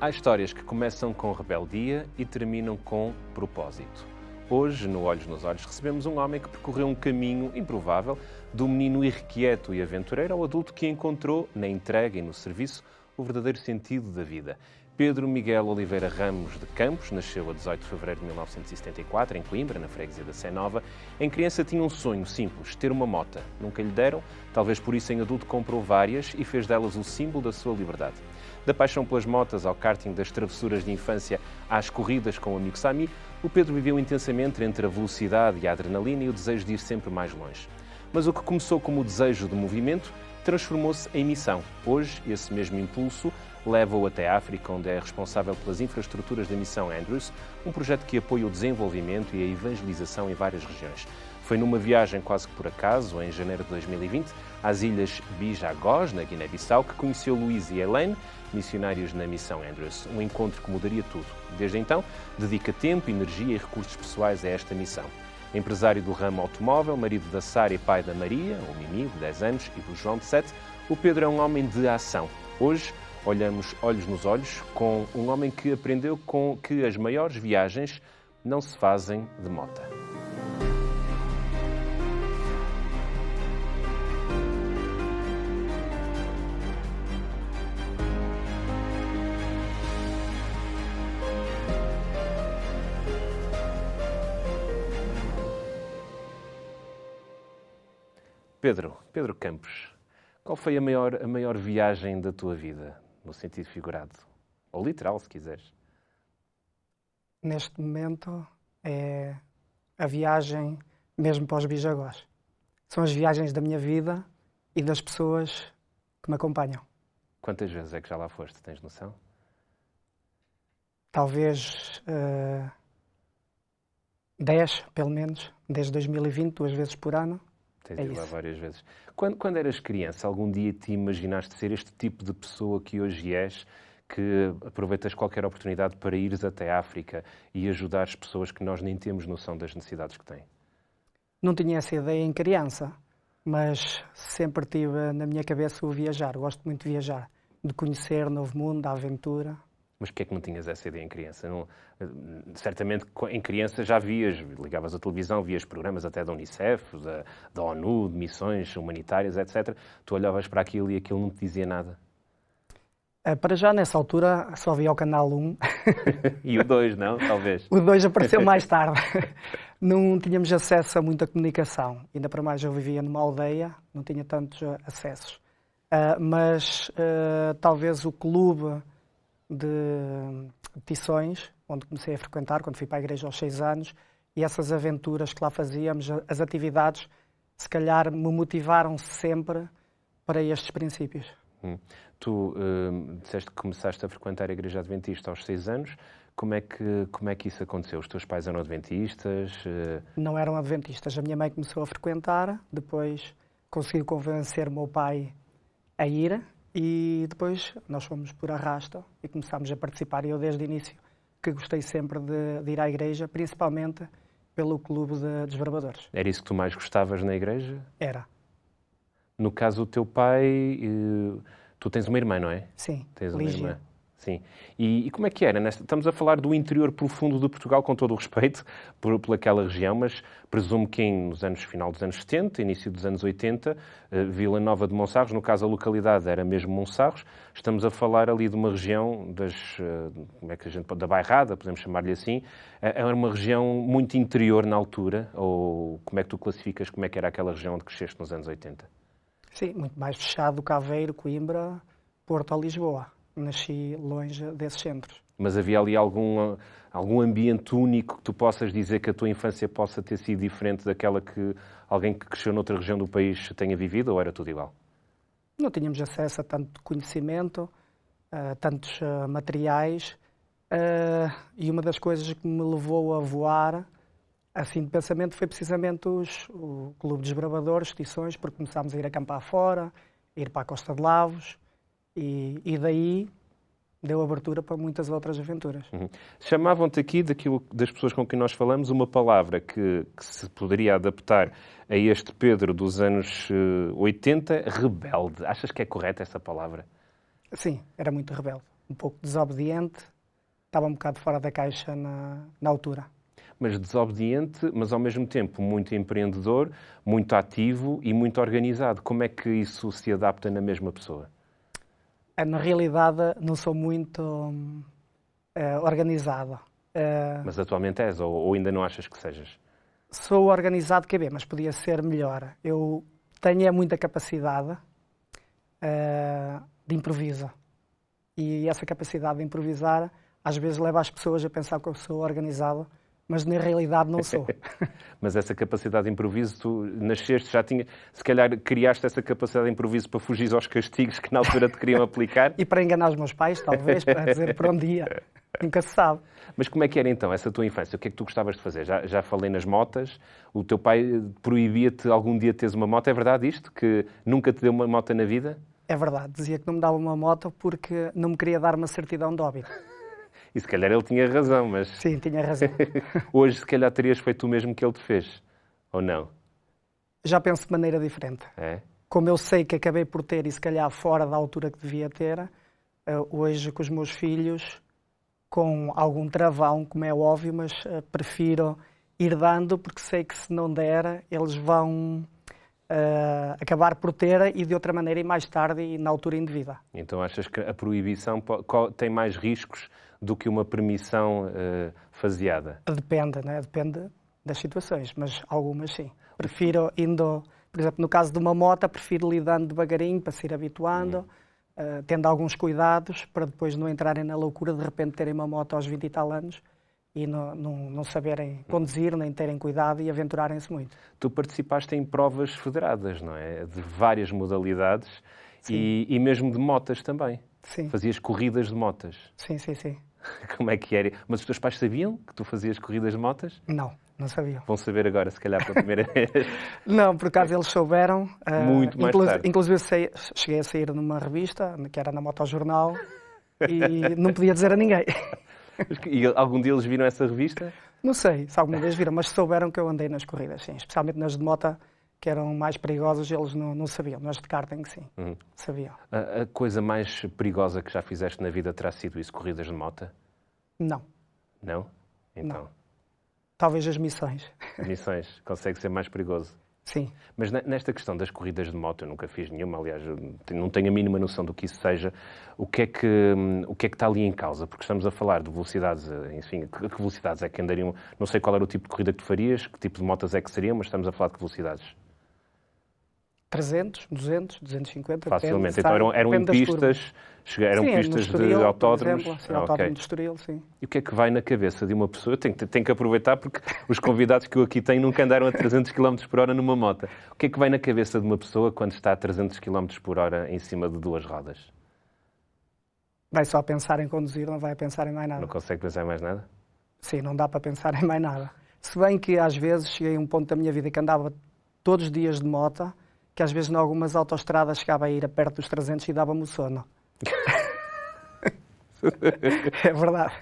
Há histórias que começam com rebeldia e terminam com propósito. Hoje, no Olhos nos Olhos, recebemos um homem que percorreu um caminho improvável, do menino irrequieto e aventureiro ao adulto que encontrou, na entrega e no serviço, o verdadeiro sentido da vida. Pedro Miguel Oliveira Ramos de Campos nasceu a 18 de fevereiro de 1974, em Coimbra, na freguesia da Sé Nova. Em criança tinha um sonho simples, ter uma mota. Nunca lhe deram, talvez por isso em adulto comprou várias e fez delas o símbolo da sua liberdade. Da paixão pelas motas ao karting, das travessuras de infância às corridas com o amigo Sami, o Pedro viveu intensamente entre a velocidade e a adrenalina e o desejo de ir sempre mais longe. Mas o que começou como o desejo de movimento transformou-se em missão. Hoje, esse mesmo impulso leva-o até a África, onde é responsável pelas infraestruturas da Missão Andrews, um projeto que apoia o desenvolvimento e a evangelização em várias regiões. Foi numa viagem quase que por acaso, em janeiro de 2020, às ilhas Bijagós, na Guiné-Bissau, que conheceu Luís e Elaine, missionários na Missão Andrews. Um encontro que mudaria tudo. Desde então, dedica tempo, energia e recursos pessoais a esta missão. Empresário do ramo automóvel, marido da Sara e pai da Maria, o Mimi, de 10 anos, e do João, de 7, o Pedro é um homem de ação. Hoje, olhamos olhos nos olhos com um homem que aprendeu que as maiores viagens não se fazem de mota. Pedro Campos, qual foi a maior viagem da tua vida, no sentido figurado? Ou literal, se quiseres. Neste momento é a viagem mesmo para os Bijagós. São as viagens da minha vida e das pessoas que me acompanham. Quantas vezes é que já lá foste, tens noção? Talvez 10, pelo menos, desde 2020, 2 vezes por ano. Tens ido lá várias vezes. Quando eras criança, algum dia te imaginaste ser este tipo de pessoa que hoje és, que aproveitas qualquer oportunidade para ires até a África e ajudares pessoas que nós nem temos noção das necessidades que têm? Não tinha essa ideia em criança, mas sempre tive na minha cabeça o viajar. Gosto muito de viajar, de conhecer o novo mundo, da aventura. Mas porquê é que não tinhas essa ideia em criança? Certamente em criança já vias, ligavas a televisão, vias programas até da Unicef, da ONU, de missões humanitárias, etc. Tu olhavas para aquilo e aquilo não te dizia nada. Para já, nessa altura, só via o canal 1. E o 2, não? Talvez. O 2 apareceu mais tarde. Não tínhamos acesso a muita comunicação. Ainda para mais, eu vivia numa aldeia, não tinha tantos acessos. Mas talvez o clube de Tições, onde comecei a frequentar, quando fui para a igreja aos 6 anos, e essas aventuras que lá fazíamos, as atividades, se calhar me motivaram sempre para estes princípios. Tu disseste que começaste a frequentar a igreja adventista aos 6 anos. Como é que isso aconteceu? Os teus pais eram adventistas? Não eram adventistas. A minha mãe começou a frequentar, depois conseguiu convencer o meu pai a ir, e depois nós fomos por arrasto e começámos a participar. Eu, desde o início, que gostei sempre de ir à igreja, principalmente pelo clube de desbravadores. Era isso que tu mais gostavas na igreja? Era. No caso, o teu pai... Tu tens uma irmã, não é? Sim, tens uma Lígia. irmã. Sim. E como é que era? Estamos a falar do interior profundo de Portugal, com todo o respeito por aquela região, mas presumo que final dos anos 70, início dos anos 80, Vila Nova de Monsarros, no caso a localidade era mesmo Monsarros, estamos a falar ali de uma região da Bairrada, podemos chamar-lhe assim, era uma região muito interior na altura, ou como é que tu classificas, como é que era aquela região onde cresceste nos anos 80? Sim, muito mais fechado do que Aveiro, Coimbra, Porto ou Lisboa. Nasci longe desses centros. Mas havia ali algum ambiente único que tu possas dizer que a tua infância possa ter sido diferente daquela que alguém que cresceu noutra região do país tenha vivido, ou era tudo igual? Não tínhamos acesso a tanto conhecimento, a tantos materiais, e uma das coisas que me levou a voar, assim de pensamento, foi precisamente o Clube dos Desbravadores, Tições, porque começámos a ir acampar fora, a ir para a Costa de Lavos, e daí deu abertura para muitas outras aventuras. Chamavam-te aqui, das pessoas com quem nós falamos, uma palavra que se poderia adaptar a este Pedro dos anos 80, rebelde. Achas que é correta essa palavra? Sim, era muito rebelde. um pouco desobediente, estava um bocado fora da caixa na altura. Mas desobediente, mas ao mesmo tempo muito empreendedor, muito ativo e muito organizado. Como é que isso se adapta na mesma pessoa? Na realidade, não sou muito organizado. Mas atualmente és, ou ainda não achas que sejas? Sou organizado, mas podia ser melhor. Eu tenho muita capacidade de improviso. E essa capacidade de improvisar, às vezes, leva as pessoas a pensar que eu sou organizado, mas na realidade não sou. Mas essa capacidade de improviso, tu nasceste, já tinha, se calhar criaste essa capacidade de improviso para fugir aos castigos que na altura te queriam aplicar? E para enganar os meus pais, talvez, para dizer para um dia. Nunca se sabe. Mas como é que era então essa tua infância? O que é que tu gostavas de fazer? Já falei nas motas. O teu pai proibia-te algum dia teres uma moto. É verdade isto? Que nunca te deu uma moto na vida? É verdade. Dizia que não me dava uma moto porque não me queria dar uma certidão de óbito. E se calhar ele tinha razão, mas... Sim, tinha razão. Hoje se calhar terias feito o mesmo que ele te fez. Ou não? Já penso de maneira diferente. É? Como eu sei que acabei por ter, e se calhar fora da altura que devia ter, hoje com os meus filhos, com algum travão, como é óbvio, mas prefiro ir dando, porque sei que se não der, eles vão acabar por ter e de outra maneira e mais tarde e na altura indevida. Então achas que a proibição tem mais riscos do que uma permissão faseada? Depende, né? Depende das situações, mas algumas sim. Prefiro indo, por exemplo, no caso de uma moto, prefiro ir dando devagarinho para se ir habituando, tendo alguns cuidados para depois não entrarem na loucura de repente terem uma moto aos 20 e tal anos e não saberem conduzir, nem terem cuidado e aventurarem-se muito. Tu participaste em provas federadas, não é? De várias modalidades e mesmo de motas também. Sim. Fazias corridas de motas. Sim, sim, sim. Como é que era? Mas os teus pais sabiam que tu fazias corridas de motas? Não sabiam. Vão saber agora, se calhar, pela primeira vez. Não, por acaso eles souberam. Muito mais tarde. Inclusive cheguei a sair numa revista, que era na Motojornal, e não podia dizer a ninguém. E algum dia eles viram essa revista? Não sei se alguma vez viram, mas souberam que eu andei nas corridas, sim. Especialmente nas de moto, que eram mais perigosas, eles não sabiam. Nas de karting, sim, sabiam. A coisa mais perigosa que já fizeste na vida terá sido isso, corridas de moto? Não. Não? Então. Não. Talvez as missões. Missões, consegue ser mais perigoso. Sim. Mas nesta questão das corridas de moto, eu nunca fiz nenhuma, aliás, eu não tenho a mínima noção do que isso seja. O que é que está ali em causa? Porque estamos a falar de velocidades, enfim, que velocidades é que andariam? Não sei qual era o tipo de corrida que tu farias, que tipo de motas é que seriam, mas estamos a falar de que velocidades? 300, 200, 250. Facilmente. Depende, então eram em pistas, eram sim, pistas no Estoril, de autódromos? Por exemplo, sim, autódromo de Estoril, sim. E o que é que vai na cabeça de uma pessoa? Tenho que aproveitar porque os convidados que eu aqui tenho nunca andaram a 300 km por hora numa moto. O que é que vai na cabeça de uma pessoa quando está a 300 km por hora em cima de duas rodas? Vai só pensar em conduzir, não vai pensar em mais nada. Não consegue pensar em mais nada? Sim, não dá para pensar em mais nada. Se bem que às vezes cheguei a um ponto da minha vida que andava todos os dias de moto, que às vezes em algumas autoestradas chegava a ir a perto dos 300 e dava-me o sono. É verdade.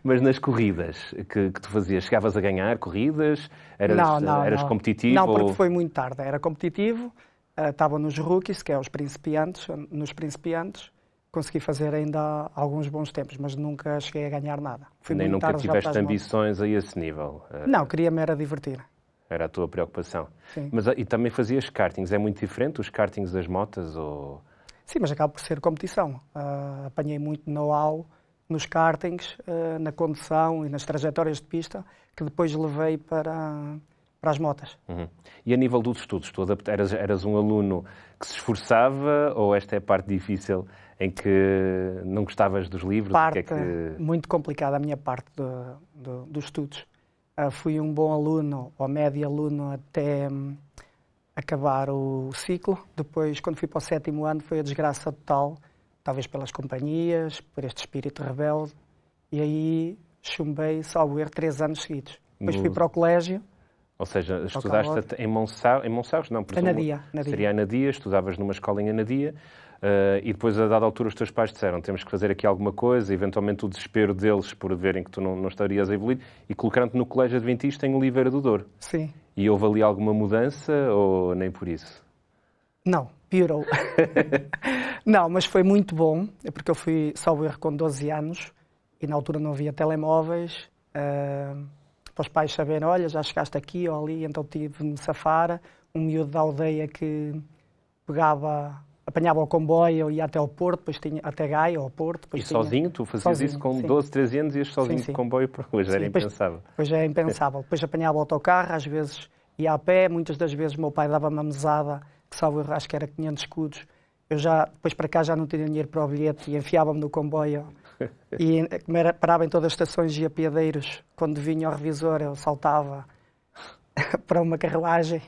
Mas nas corridas que tu fazias, chegavas a ganhar corridas? Eras competitivo? Não, porque foi muito tarde. Era competitivo, estava nos rookies, que é os principiantes, nos principiantes. Consegui fazer ainda alguns bons tempos, mas nunca cheguei a ganhar nada. Nem nunca tiveste ambições a esse nível? Não, queria-me era divertir. Era a tua preocupação. Sim. Mas, e também fazias kartings. É muito diferente os kartings das motas? Ou... Sim, mas acaba por ser competição. Apanhei muito know-how nos kartings, na condução e nas trajetórias de pista, que depois levei para as motas. Uhum. E a nível dos estudos, tu eras um aluno que se esforçava ou esta é a parte difícil em que não gostavas dos livros? Muito complicada a minha parte dos estudos. Fui um bom aluno, ou médio aluno, até acabar o ciclo. Depois, quando fui para o 7º ano, foi a desgraça total, talvez pelas companhias, por este espírito rebelde. E aí chumbei, salvo erro, 3 anos seguidos. Depois fui para o colégio. Ou seja, estudaste em Monsalos? Não, Anadia. Seria Anadia, estudavas numa escola em Anadia. E depois, a dada altura, os teus pais disseram temos que fazer aqui alguma coisa, eventualmente o desespero deles por verem que tu não estarias a evoluir, e colocaram-te no Colégio Adventista em Oliveira do Douro. Sim. E houve ali alguma mudança ou nem por isso? Não, piorou. Não, mas foi muito bom, porque eu fui, salvo erro, com 12 anos e na altura não havia telemóveis. Para os pais saberem, olha, já chegaste aqui ou ali, então tive de me safar. Um miúdo da aldeia que apanhava o comboio, ia até ao Porto, depois tinha até Gaia, ao Porto. Depois E sozinho? Tu fazias isso com 12, 13 anos e ias sozinho de comboio para hoje? Era impensável. Depois é impensável. Depois apanhava o autocarro, às vezes ia a pé, muitas das vezes o meu pai dava-me uma mesada, que salvo erro, acho que era 500 escudos. Eu depois para cá já não tinha dinheiro para o bilhete e enfiava-me no comboio. E parava em todas as estações e apiadeiros. Quando vinha o revisor, eu saltava para uma carruagem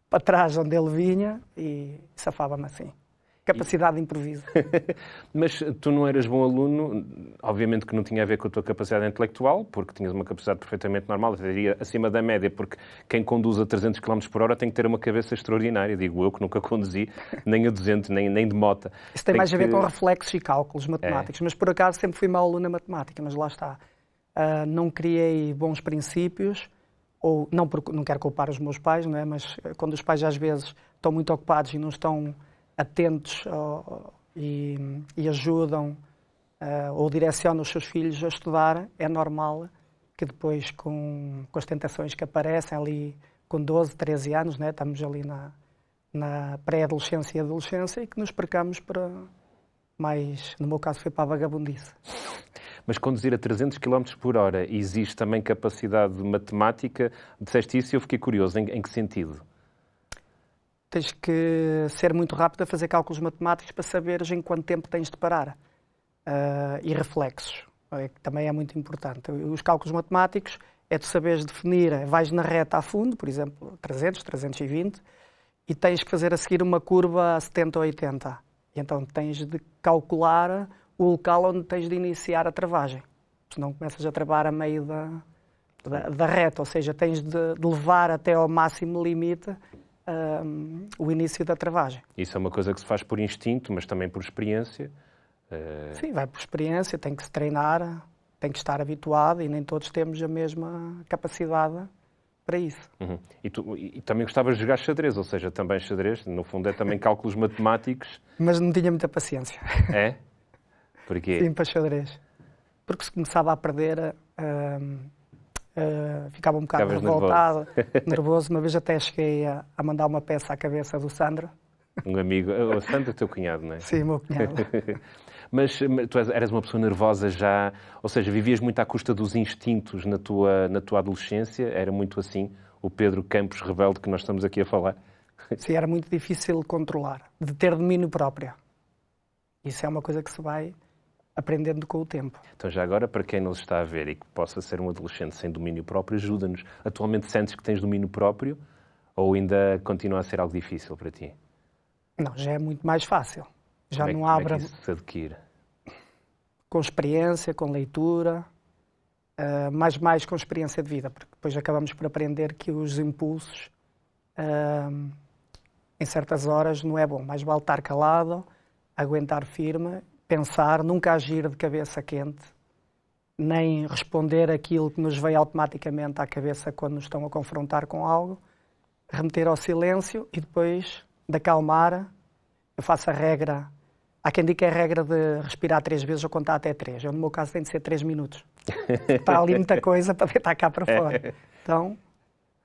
para trás onde ele vinha e safava-me assim. Capacidade de improviso. Mas tu não eras bom aluno, obviamente que não tinha a ver com a tua capacidade intelectual, porque tinhas uma capacidade perfeitamente normal, até diria acima da média, porque quem conduz a 300 km por hora tem que ter uma cabeça extraordinária, digo eu, que nunca conduzi, nem a 200, nem de moto. Isso tem mais a ver com reflexos e cálculos matemáticos, mas por acaso sempre fui mau aluno na matemática, mas lá está. Não criei bons princípios, ou não quero culpar os meus pais, não é? Mas quando os pais às vezes estão muito ocupados e não estão atentos e ajudam ou direcionam os seus filhos a estudar, é normal que depois, com as tentações que aparecem ali com 12, 13 anos, né, estamos ali na pré-adolescência e adolescência, e que nos percamos para mais, no meu caso, foi para a vagabundice. Mas conduzir a 300 km por hora exige também capacidade matemática? Disseste isso e eu fiquei curioso. Em que sentido? Tens que ser muito rápido a fazer cálculos matemáticos para saberes em quanto tempo tens de parar. E reflexos, que também é muito importante. Os cálculos matemáticos é tu saberes definir, vais na reta a fundo, por exemplo, 300, 320, e tens que fazer a seguir uma curva a 70 ou 80. E então tens de calcular o local onde tens de iniciar a travagem. Senão começas a travar a meio da reta, ou seja, tens de levar até ao máximo limite o início da travagem. Isso é uma coisa que se faz por instinto, mas também por experiência? Sim, vai por experiência, tem que se treinar, tem que estar habituado e nem todos temos a mesma capacidade para isso. Uhum. E também gostavas de jogar xadrez, ou seja, também xadrez, no fundo é também cálculos matemáticos. Mas não tinha muita paciência. É? Porquê? Sim, para xadrez. Porque se começava a perder, ficava um bocado revoltado, nervoso. Uma vez até cheguei a mandar uma peça à cabeça do Sandro. Um amigo, o Sandro é teu cunhado, não é? Sim, meu cunhado. Mas tu eras uma pessoa nervosa já, ou seja, vivias muito à custa dos instintos na tua adolescência? Era muito assim, o Pedro Campos rebelde que nós estamos aqui a falar? Sim, era muito difícil de controlar, de ter domínio próprio. Isso é uma coisa que se vai aprendendo com o tempo. Então já agora, para quem nos está a ver e que possa ser um adolescente sem domínio próprio, ajuda-nos. Atualmente sentes que tens domínio próprio ou ainda continua a ser algo difícil para ti? Não, já é muito mais fácil. Já não abre... abre... Como é que isso se adquire? Com experiência, com leitura, mais com experiência de vida, porque depois acabamos por aprender que os impulsos, em certas horas, não é bom. Mais vale estar calado, aguentar firme, pensar, nunca agir de cabeça quente, nem responder aquilo que nos vem automaticamente à cabeça quando nos estão a confrontar com algo, remeter ao silêncio e depois de acalmar. Eu faço a regra, há quem diga que é a regra de respirar 3 vezes ou contar até 3. Eu, no meu caso, tem de ser 3 minutos. Está ali muita coisa para deitar cá para fora. Então,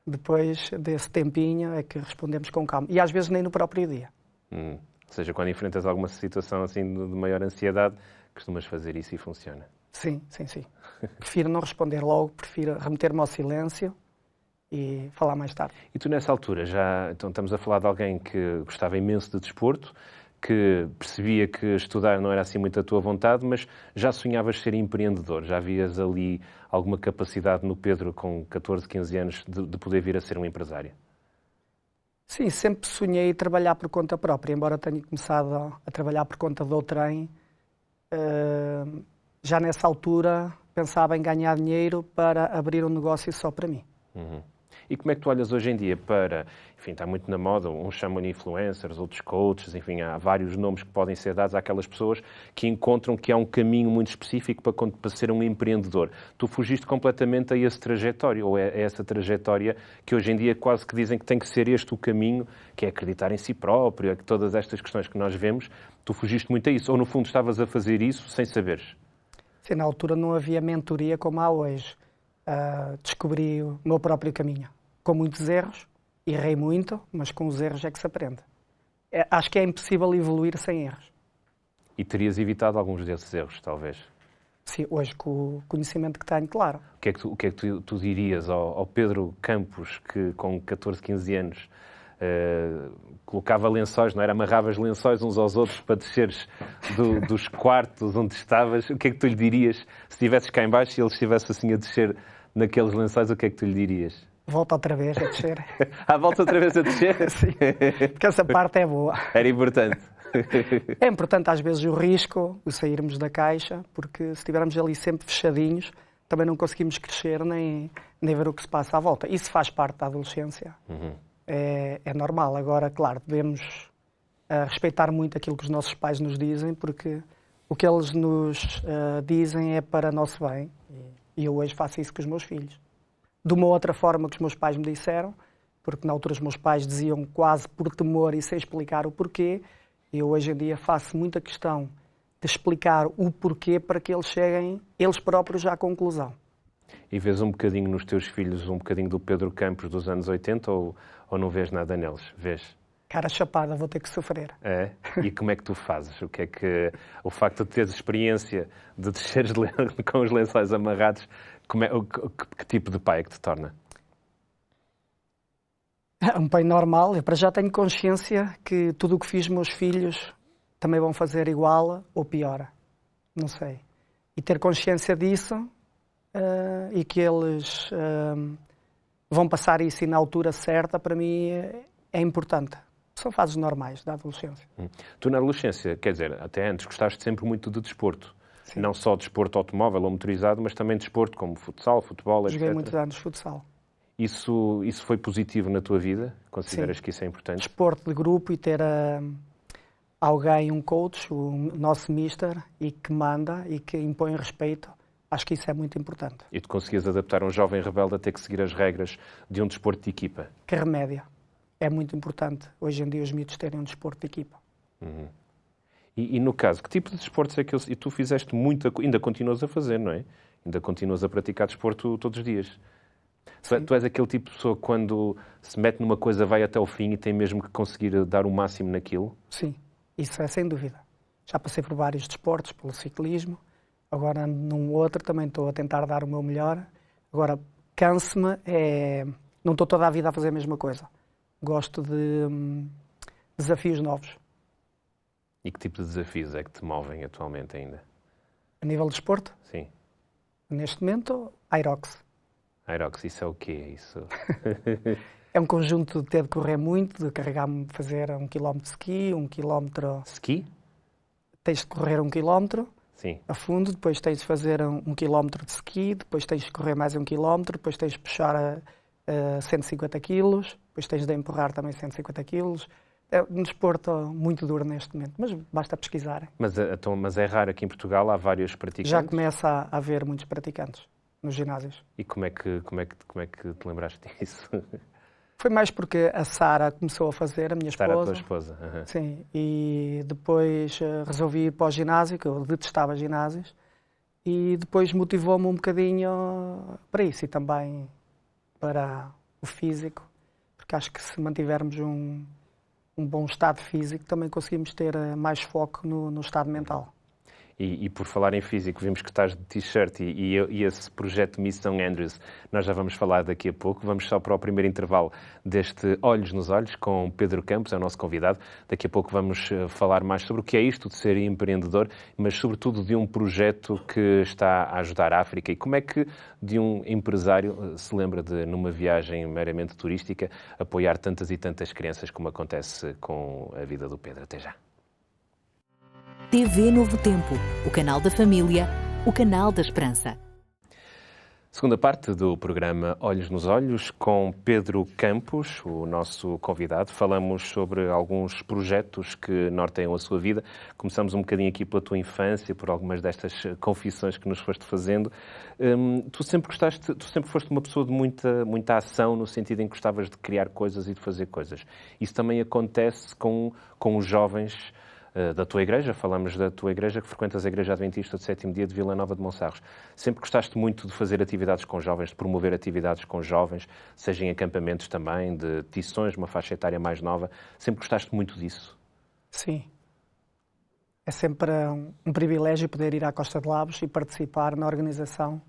depois desse tempinho é que respondemos com calma. E às vezes nem no próprio dia. Ou seja, quando enfrentas alguma situação assim de maior ansiedade, costumas fazer isso e funciona? Sim. Prefiro não responder logo, prefiro remeter-me ao silêncio e falar mais tarde. E tu nessa altura, então estamos a falar de alguém que gostava imenso de desporto, que percebia que estudar não era assim muito a tua vontade, mas já sonhavas ser empreendedor? Já havias ali alguma capacidade no Pedro, com 14, 15 anos, de poder vir a ser um empresário? Sim, sempre sonhei trabalhar por conta própria, embora tenha começado a trabalhar por conta de outrem. Já nessa altura pensava em ganhar dinheiro para abrir um negócio só para mim. Uhum. E como é que tu olhas hoje em dia para, enfim, está muito na moda, uns chamam de influencers, outros coaches, enfim, há vários nomes que podem ser dados àquelas pessoas que encontram que há um caminho muito específico para ser um empreendedor. Tu fugiste completamente a esse trajetório, ou é essa trajetória que hoje em dia quase que dizem que tem que ser este o caminho, que é acreditar em si próprio, que todas estas questões que nós vemos, tu fugiste muito a isso, ou no fundo estavas a fazer isso sem saberes? Sim, na altura não havia mentoria como há hoje. Descobri o meu próprio caminho, com muitos erros, errei muito, mas com os erros é que se aprende. Acho que é impossível evoluir sem erros. E terias evitado alguns desses erros, talvez? Sim, hoje com o conhecimento que tenho, claro. O que é que tu dirias ao Pedro Campos, que com 14, 15 anos colocava lençóis, não era? Amarravas lençóis uns aos outros para desceres dos quartos onde estavas. O que é que tu lhe dirias se estivesses cá em baixo e ele estivesse assim a descer naqueles lençóis? O que é que tu lhe dirias? Volta outra vez a descer. Volta outra vez a descer? Sim, porque essa parte é boa. Era importante. É importante às vezes o risco, o sairmos da caixa, porque se estivermos ali sempre fechadinhos, também não conseguimos crescer nem ver o que se passa à volta. Isso faz parte da adolescência. Uhum. É normal. Agora, claro, devemos respeitar muito aquilo que os nossos pais nos dizem, porque o que eles nos dizem é para nosso bem. E eu hoje faço isso com os meus filhos. De uma outra forma que os meus pais me disseram, porque na altura os meus pais diziam quase por temor e sem explicar o porquê. Eu hoje em dia faço muita questão de explicar o porquê para que eles cheguem, eles próprios, à conclusão. E vês um bocadinho nos teus filhos, um bocadinho do Pedro Campos dos anos 80 ou não vês nada neles? Vês? Cara chapada, vou ter que sofrer. É? E como é que tu fazes? O que é que o facto de teres experiência de desceres com os lençóis amarrados, que tipo de pai é que te torna? Um pai normal. Eu para já tenho consciência que tudo o que fiz meus filhos também vão fazer igual ou pior. Não sei. E ter consciência disso e que eles vão passar isso e na altura certa, para mim é importante. São fases normais da adolescência. Tu na adolescência, quer dizer, até antes gostaste sempre muito de desporto. Sim. Não só desporto automóvel ou motorizado, mas também desporto como futsal, futebol, etc. Joguei muitos anos futsal. Isso foi positivo na tua vida? Consideras Sim. que isso é importante? Desporto de grupo e ter alguém, um coach, o nosso mister, e que manda e que impõe respeito, acho que isso é muito importante. E tu conseguias adaptar um jovem rebelde a ter que seguir as regras de um desporto de equipa? Que remédio. É muito importante, hoje em dia, os miúdos terem um desporto de equipa. Uhum. E no caso, que tipo de desportos é que e tu fizeste muito, ainda continuas a fazer, não é? Ainda continuas a praticar desporto todos os dias. Tu és aquele tipo de pessoa que quando se mete numa coisa vai até ao fim e tem mesmo que conseguir dar o máximo naquilo? Sim, isso é sem dúvida. Já passei por vários desportos, pelo ciclismo, agora num outro também estou a tentar dar o meu melhor. Agora, canso-me, não estou toda a vida a fazer a mesma coisa. Gosto de desafios novos. E que tipo de desafios é que te movem atualmente ainda? A nível de desporto? Sim. Neste momento, Aerox. Aerox, isso é o quê? Isso... É um conjunto de ter de correr muito, de carregar-me, fazer 1 km de ski, 1 km... Ski? Tens de correr 1 km Sim. a fundo, depois tens de fazer 1 km de ski, depois tens de correr mais 1 km, depois tens de puxar a 150 kg, depois tens de empurrar também 150 kg. É um desporto muito duro neste momento, mas basta pesquisar. Mas é raro aqui em Portugal, há vários praticantes? Já começa a haver muitos praticantes nos ginásios. E como é que te lembraste disso? Foi mais porque a Sara começou a fazer, a minha esposa. Sara, a tua esposa. Uhum. Sim, e depois resolvi ir para o ginásio, que eu detestava ginásios, e depois motivou-me um bocadinho para isso e também para o físico, porque acho que se mantivermos um bom estado físico, também conseguimos ter mais foco no estado mental. E por falar em físico, vimos que estás de t-shirt e esse projeto Miss São Andrews, nós já vamos falar daqui a pouco. Vamos só para o primeiro intervalo deste Olhos nos Olhos com Pedro Campos, é o nosso convidado. Daqui a pouco vamos falar mais sobre o que é isto de ser empreendedor, mas sobretudo de um projeto que está a ajudar a África. E como é que de um empresário se lembra de, numa viagem meramente turística, apoiar tantas e tantas crianças como acontece com a vida do Pedro. Até já. TV Novo Tempo, o canal da família, o canal da esperança. Segunda parte do programa Olhos nos Olhos, com Pedro Campos, o nosso convidado. Falamos sobre alguns projetos que norteiam a sua vida. Começamos um bocadinho aqui pela tua infância, por algumas destas confissões que nos foste fazendo. Tu sempre foste uma pessoa de muita ação, no sentido em que gostavas de criar coisas e de fazer coisas. Isso também acontece com os jovens da tua igreja. Falamos da tua igreja, que frequentas a Igreja Adventista do Sétimo Dia de Vila Nova de Monsarros. Sempre gostaste muito de fazer atividades com jovens, de promover atividades com jovens, seja em acampamentos também, de tições, uma faixa etária mais nova. Sempre gostaste muito disso? Sim. É sempre um privilégio poder ir à Costa de Lavos e participar na organização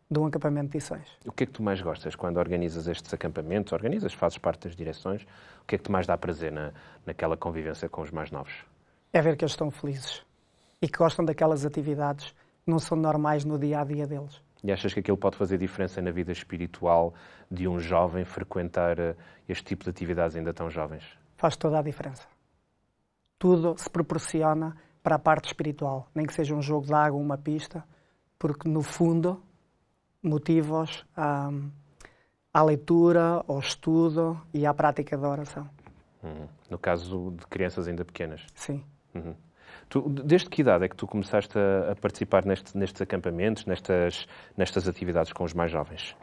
de um acampamento de tições. O que é que tu mais gostas quando organizas estes acampamentos? Fazes parte das direções. O que é que te mais dá prazer naquela convivência com os mais novos? É ver que eles estão felizes e que gostam daquelas atividades que não são normais no dia-a-dia deles. E achas que aquilo pode fazer diferença na vida espiritual de um jovem frequentar este tipo de atividades ainda tão jovens? Faz toda a diferença. Tudo se proporciona para a parte espiritual, nem que seja um jogo de água, uma pista, porque no fundo motiva-os à leitura, ao estudo e à prática da oração. No caso de crianças ainda pequenas? Sim. Desde que idade é que tu começaste a participar nestes acampamentos, nestas atividades com os mais jovens?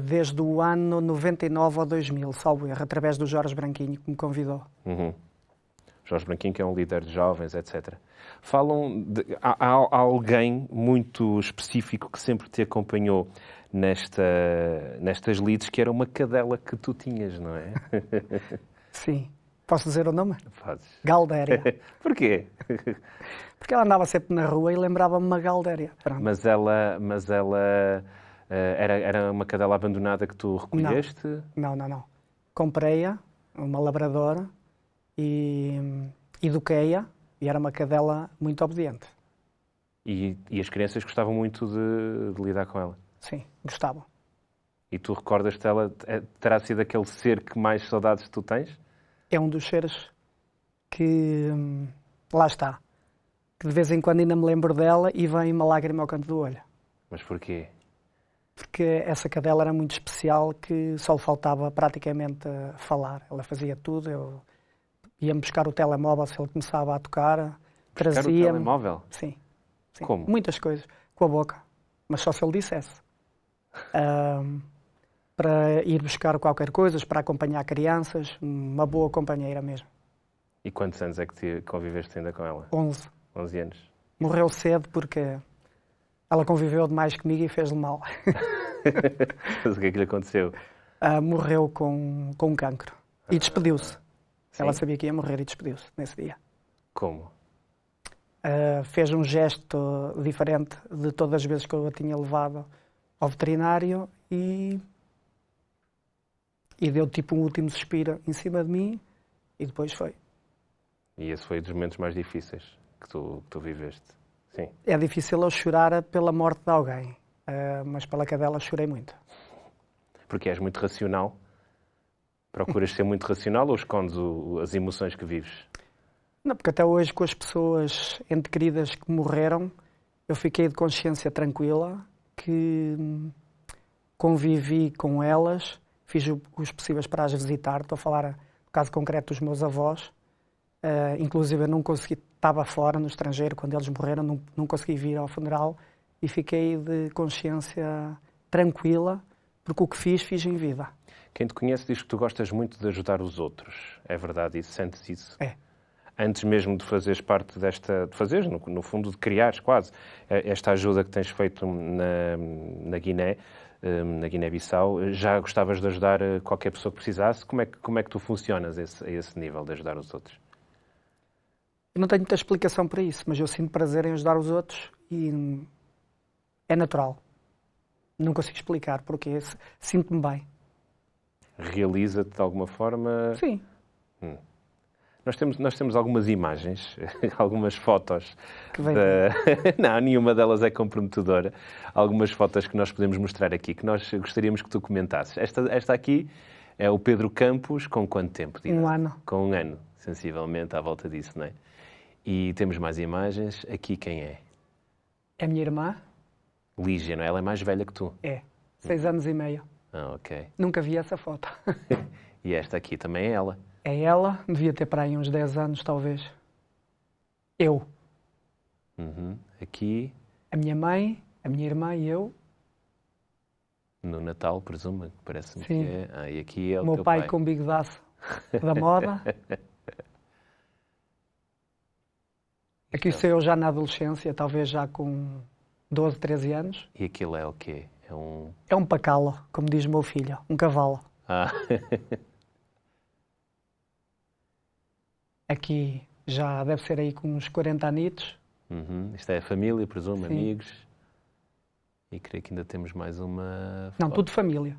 Desde o ano 99 ou 2000, salvo erro, através do Jorge Branquinho, que me convidou. Jorge Branquinho, que é um líder de jovens, etc. Há alguém muito específico que sempre te acompanhou nestas leads, que era uma cadela que tu tinhas, não é? Sim. Posso dizer o nome? Fazes. Galdéria. Porquê? Porque ela andava sempre na rua e lembrava-me uma Galdéria. Pronto. Mas ela era uma cadela abandonada que tu recolheste? Não. Comprei-a, uma labradora, e eduquei-a, e era uma cadela muito obediente. E as crianças gostavam muito de lidar com ela? Sim, gostavam. E tu recordas-te dela? Terá sido aquele ser que mais saudades tu tens? É um dos seres que, lá está, que de vez em quando ainda me lembro dela e vem uma lágrima ao canto do olho. Mas porquê? Porque essa cadela era muito especial, que só lhe faltava praticamente falar. Ela fazia tudo, eu ia-me buscar o telemóvel se ele começava a tocar, trazia-me... Buscar o telemóvel? Sim. Como? Muitas coisas, com a boca, mas só se ele dissesse. Para ir buscar qualquer coisa, para acompanhar crianças, uma boa companheira mesmo. E quantos anos é que conviveste ainda com ela? 11. 11 anos. Morreu cedo porque ela conviveu demais comigo e fez-lhe mal. Mas o que é que lhe aconteceu? Morreu com um cancro e despediu-se. Sim? Ela sabia que ia morrer e despediu-se nesse dia. Como? Fez um gesto diferente de todas as vezes que eu a tinha levado ao veterinário e deu tipo um último suspiro em cima de mim e depois foi. E esse foi um dos momentos mais difíceis que tu viveste? Sim. É difícil eu chorar pela morte de alguém, mas pela cadela chorei muito. Porque és muito racional? Procuras ser muito racional ou escondes as emoções que vives? Não, porque até hoje, com as pessoas ente queridas que morreram, eu fiquei de consciência tranquila, que convivi com elas, fiz os possíveis para as visitar. Estou a falar do caso concreto dos meus avós. Inclusive, eu não consegui, estava fora, no estrangeiro, quando eles morreram, não consegui vir ao funeral e fiquei de consciência tranquila, porque o que fiz em vida. Quem te conhece diz que tu gostas muito de ajudar os outros. É verdade isso? Sentes isso? É. Antes mesmo de fazeres parte desta... De fazeres, no fundo, de criares quase esta ajuda que tens feito na Guiné, na Guiné-Bissau, já gostavas de ajudar qualquer pessoa que precisasse? Como é que tu funcionas a esse nível de ajudar os outros? Eu não tenho muita explicação para isso, mas eu sinto prazer em ajudar os outros e é natural. Não consigo explicar porque sinto-me bem. Realiza-te de alguma forma? Sim. Nós temos algumas imagens, algumas fotos. Que vem Não, nenhuma delas é comprometedora. Algumas fotos que nós podemos mostrar aqui, que nós gostaríamos que tu comentasses. Esta aqui é o Pedro Campos com quanto tempo? De idade? 1 ano. Com 1 ano, sensivelmente, à volta disso, não é? E temos mais imagens. Aqui quem é? É a minha irmã. Lígia, não é? Ela é mais velha que tu. É, 6 anos e meio. Ah, ok. Nunca vi essa foto. E esta aqui também é ela. É ela, devia ter para aí uns 10 anos, talvez. Eu, Uhum. Aqui, a minha mãe, a minha irmã e eu. no Natal, presumo, parece-me que Sim. é. Ah, e aqui é O o meu teu pai pai. com bigodaço da moda. Aqui sou eu já na adolescência, talvez já com 12, 13 anos. E aquilo é o quê? É um... É um pacalo, como diz o meu filho, um cavalo. Ah, Aqui já deve ser aí com uns 40 anitos. uhum. Isto é a família, presumo, Sim. amigos. E creio que ainda temos mais uma Não, foto. tudo família.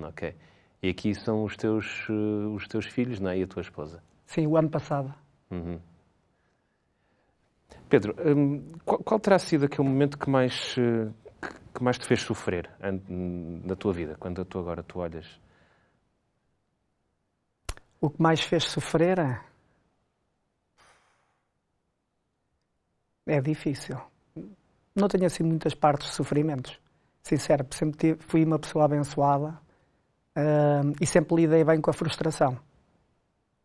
Ok. E aqui são os teus filhos, não é? E a tua esposa. Sim, o ano passado. Uhum. Pedro, qual terá sido aquele momento que mais te fez sofrer na tua vida, quando agora tu olhas? O que mais fez sofrer é difícil. Não tenho assim muitas partes de sofrimentos. Sincero, sempre fui uma pessoa abençoada e sempre lidei bem com a frustração.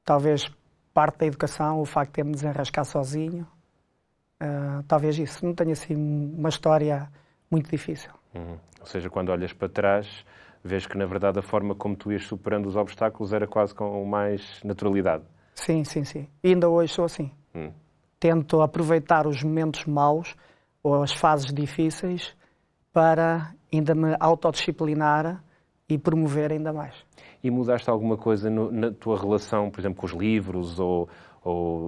Talvez parte da educação, o facto de ter-me desenrascar sozinho, talvez isso. Não tenho assim uma história muito difícil. Uhum. Ou seja, quando olhas para trás, vês que na verdade a forma como tu ias superando os obstáculos era quase com mais naturalidade. Sim, sim, sim. E ainda hoje sou assim. Tento aproveitar os momentos maus ou as fases difíceis para ainda me autodisciplinar e promover ainda mais. E mudaste alguma coisa na tua relação, por exemplo, com os livros ou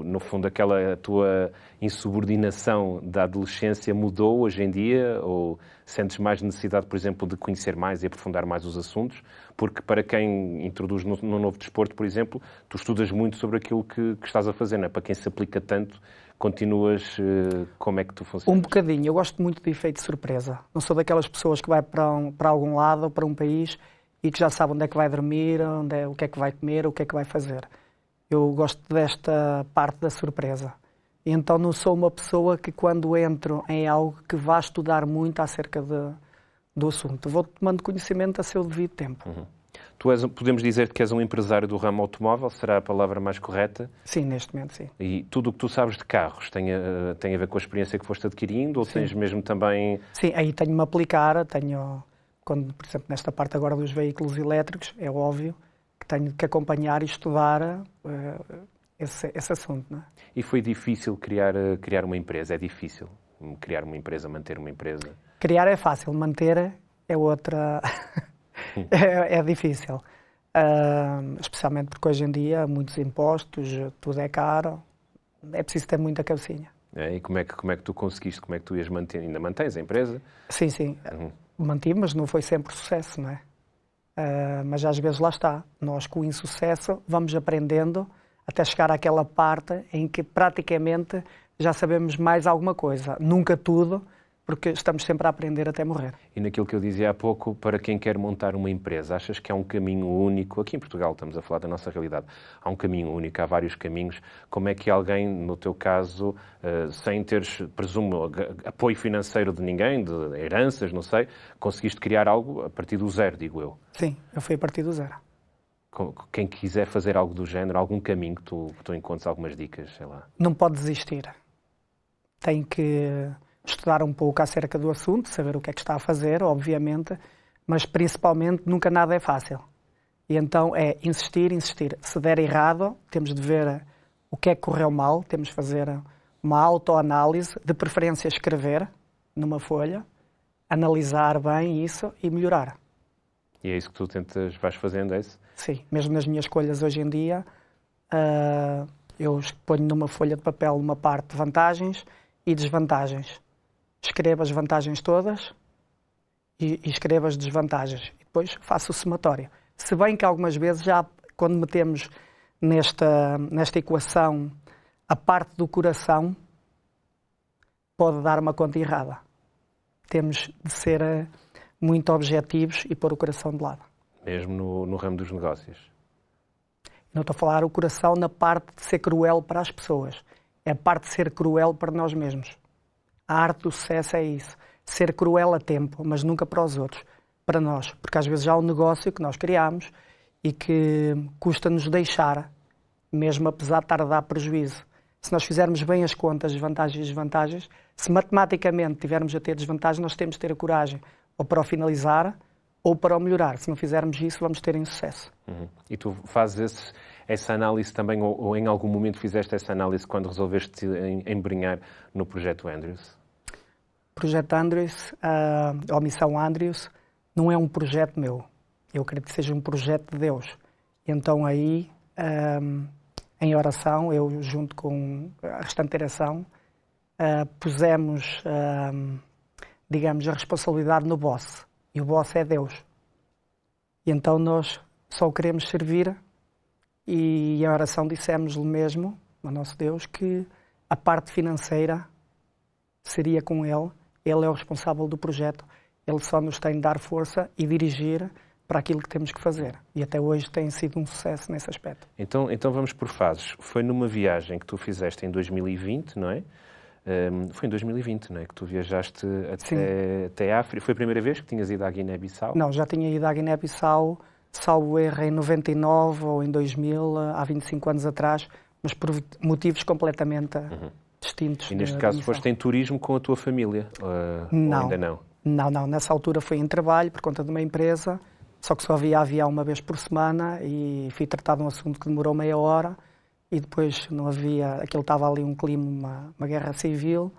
no fundo aquela tua insubordinação da adolescência mudou hoje em dia? Ou sentes mais necessidade, por exemplo, de conhecer mais e aprofundar mais os assuntos? Porque para quem introduz no novo desporto, por exemplo, tu estudas muito sobre aquilo que estás a fazer, não é? Para quem se aplica tanto, continuas, como é que tu funcionas? Um bocadinho. Eu gosto muito de efeito de surpresa. Não sou daquelas pessoas que vai para algum lado ou para um país e que já sabe onde é que vai dormir, o que é que vai comer, o que é que vai fazer. Eu gosto desta parte da surpresa. E então não sou uma pessoa que quando entro em algo que vá estudar muito acerca do assunto. Vou tomando conhecimento a seu devido tempo. Uhum. Podemos dizer que és um empresário do ramo automóvel, será a palavra mais correta? Sim, neste momento sim. E tudo o que tu sabes de carros tem a ver com a experiência que foste adquirindo ou Sim. tens mesmo também... Sim, aí tenho-me a aplicar, quando, por exemplo, nesta parte agora dos veículos elétricos, é óbvio que tenho que acompanhar e estudar esse assunto. Não é? E foi difícil criar uma empresa? É difícil criar uma empresa, manter uma empresa? Criar é fácil, manter é outra... é difícil. Especialmente porque hoje em dia muitos impostos, tudo é caro, é preciso ter muita cabecinha. E como é que tu conseguiste? Como é que tu ias manter? Ainda mantens a empresa? Sim, sim. Mantive, mas não foi sempre sucesso, não é? Mas às vezes lá está. Nós com o insucesso vamos aprendendo até chegar àquela parte em que praticamente já sabemos mais alguma coisa. Nunca tudo, porque estamos sempre a aprender até morrer. E naquilo que eu dizia há pouco, para quem quer montar uma empresa, achas que há um caminho único? Aqui em Portugal estamos a falar da nossa realidade. Há um caminho único, há vários caminhos. Como é que alguém, no teu caso, sem teres, presumo, apoio financeiro de ninguém, de heranças, não sei, conseguiste criar algo a partir do zero, digo eu? Sim, eu fui a partir do zero. Quem quiser fazer algo do género, algum caminho que tu encontres, algumas dicas, sei lá. Não pode desistir. Tem que estudar um pouco acerca do assunto, saber o que é que está a fazer, obviamente, mas principalmente nunca nada é fácil. E então é insistir, insistir. Se der errado, temos de ver o que é que correu mal, temos de fazer uma autoanálise, de preferência escrever numa folha, analisar bem isso e melhorar. E é isso que tu vais fazendo, é isso? Sim, mesmo nas minhas escolhas hoje em dia, eu ponho numa folha de papel uma parte de vantagens e desvantagens. Escrevo as vantagens todas e escrevo as desvantagens. E depois faço o somatório. Se bem que algumas vezes, já quando metemos nesta equação a parte do coração, pode dar uma conta errada. Temos de ser muito objetivos e pôr o coração de lado. Mesmo no ramo dos negócios? Não estou a falar o coração na parte de ser cruel para as pessoas. É a parte de ser cruel para nós mesmos. A arte do sucesso é isso. ser cruel a tempo, mas nunca para os outros, para nós. Porque às vezes há um negócio que nós criamos e que custa-nos deixar, mesmo apesar de estar a dar prejuízo. Se nós fizermos bem as contas, vantagens e desvantagens, se matematicamente tivermos a ter desvantagens, nós temos de ter a coragem ou para o finalizar ou para o melhorar. Se não fizermos isso, vamos ter insucesso. E tu fazes essa análise também, ou em algum momento fizeste essa análise quando resolveste embrenhar no projeto Andrews? O projeto Andrews, a Missão Andrews, não é um projeto meu. Eu acredito que seja um projeto de Deus. Então aí, em oração, eu junto com a restante direção, pusemos, digamos, a responsabilidade no boss. E o boss é Deus. E então nós só queremos servir e em oração dissemos-lhe mesmo, ao nosso Deus, que a parte financeira seria com Ele. Ele é o responsável do projeto. Ele só nos tem de dar força e dirigir para aquilo que temos que fazer. E até hoje tem sido um sucesso nesse aspecto. Então vamos por fases. Foi numa viagem que tu fizeste em 2020, não é? Foi em 2020, não é? Que tu viajaste até a África. Foi a primeira vez que tinhas ido à Guiné-Bissau? Não, já tinha ido à Guiné-Bissau, salvo erro, em 99 ou em 2000, há 25 anos atrás, mas por motivos completamente distintos. E neste caso foste em turismo com a tua família? Não. Ou ainda não? Não. Nessa altura foi em trabalho por conta de uma empresa, só que só havia avião uma vez por semana e fui tratado de um assunto que demorou meia hora e depois não havia, aquilo estava ali um clima, uma guerra civil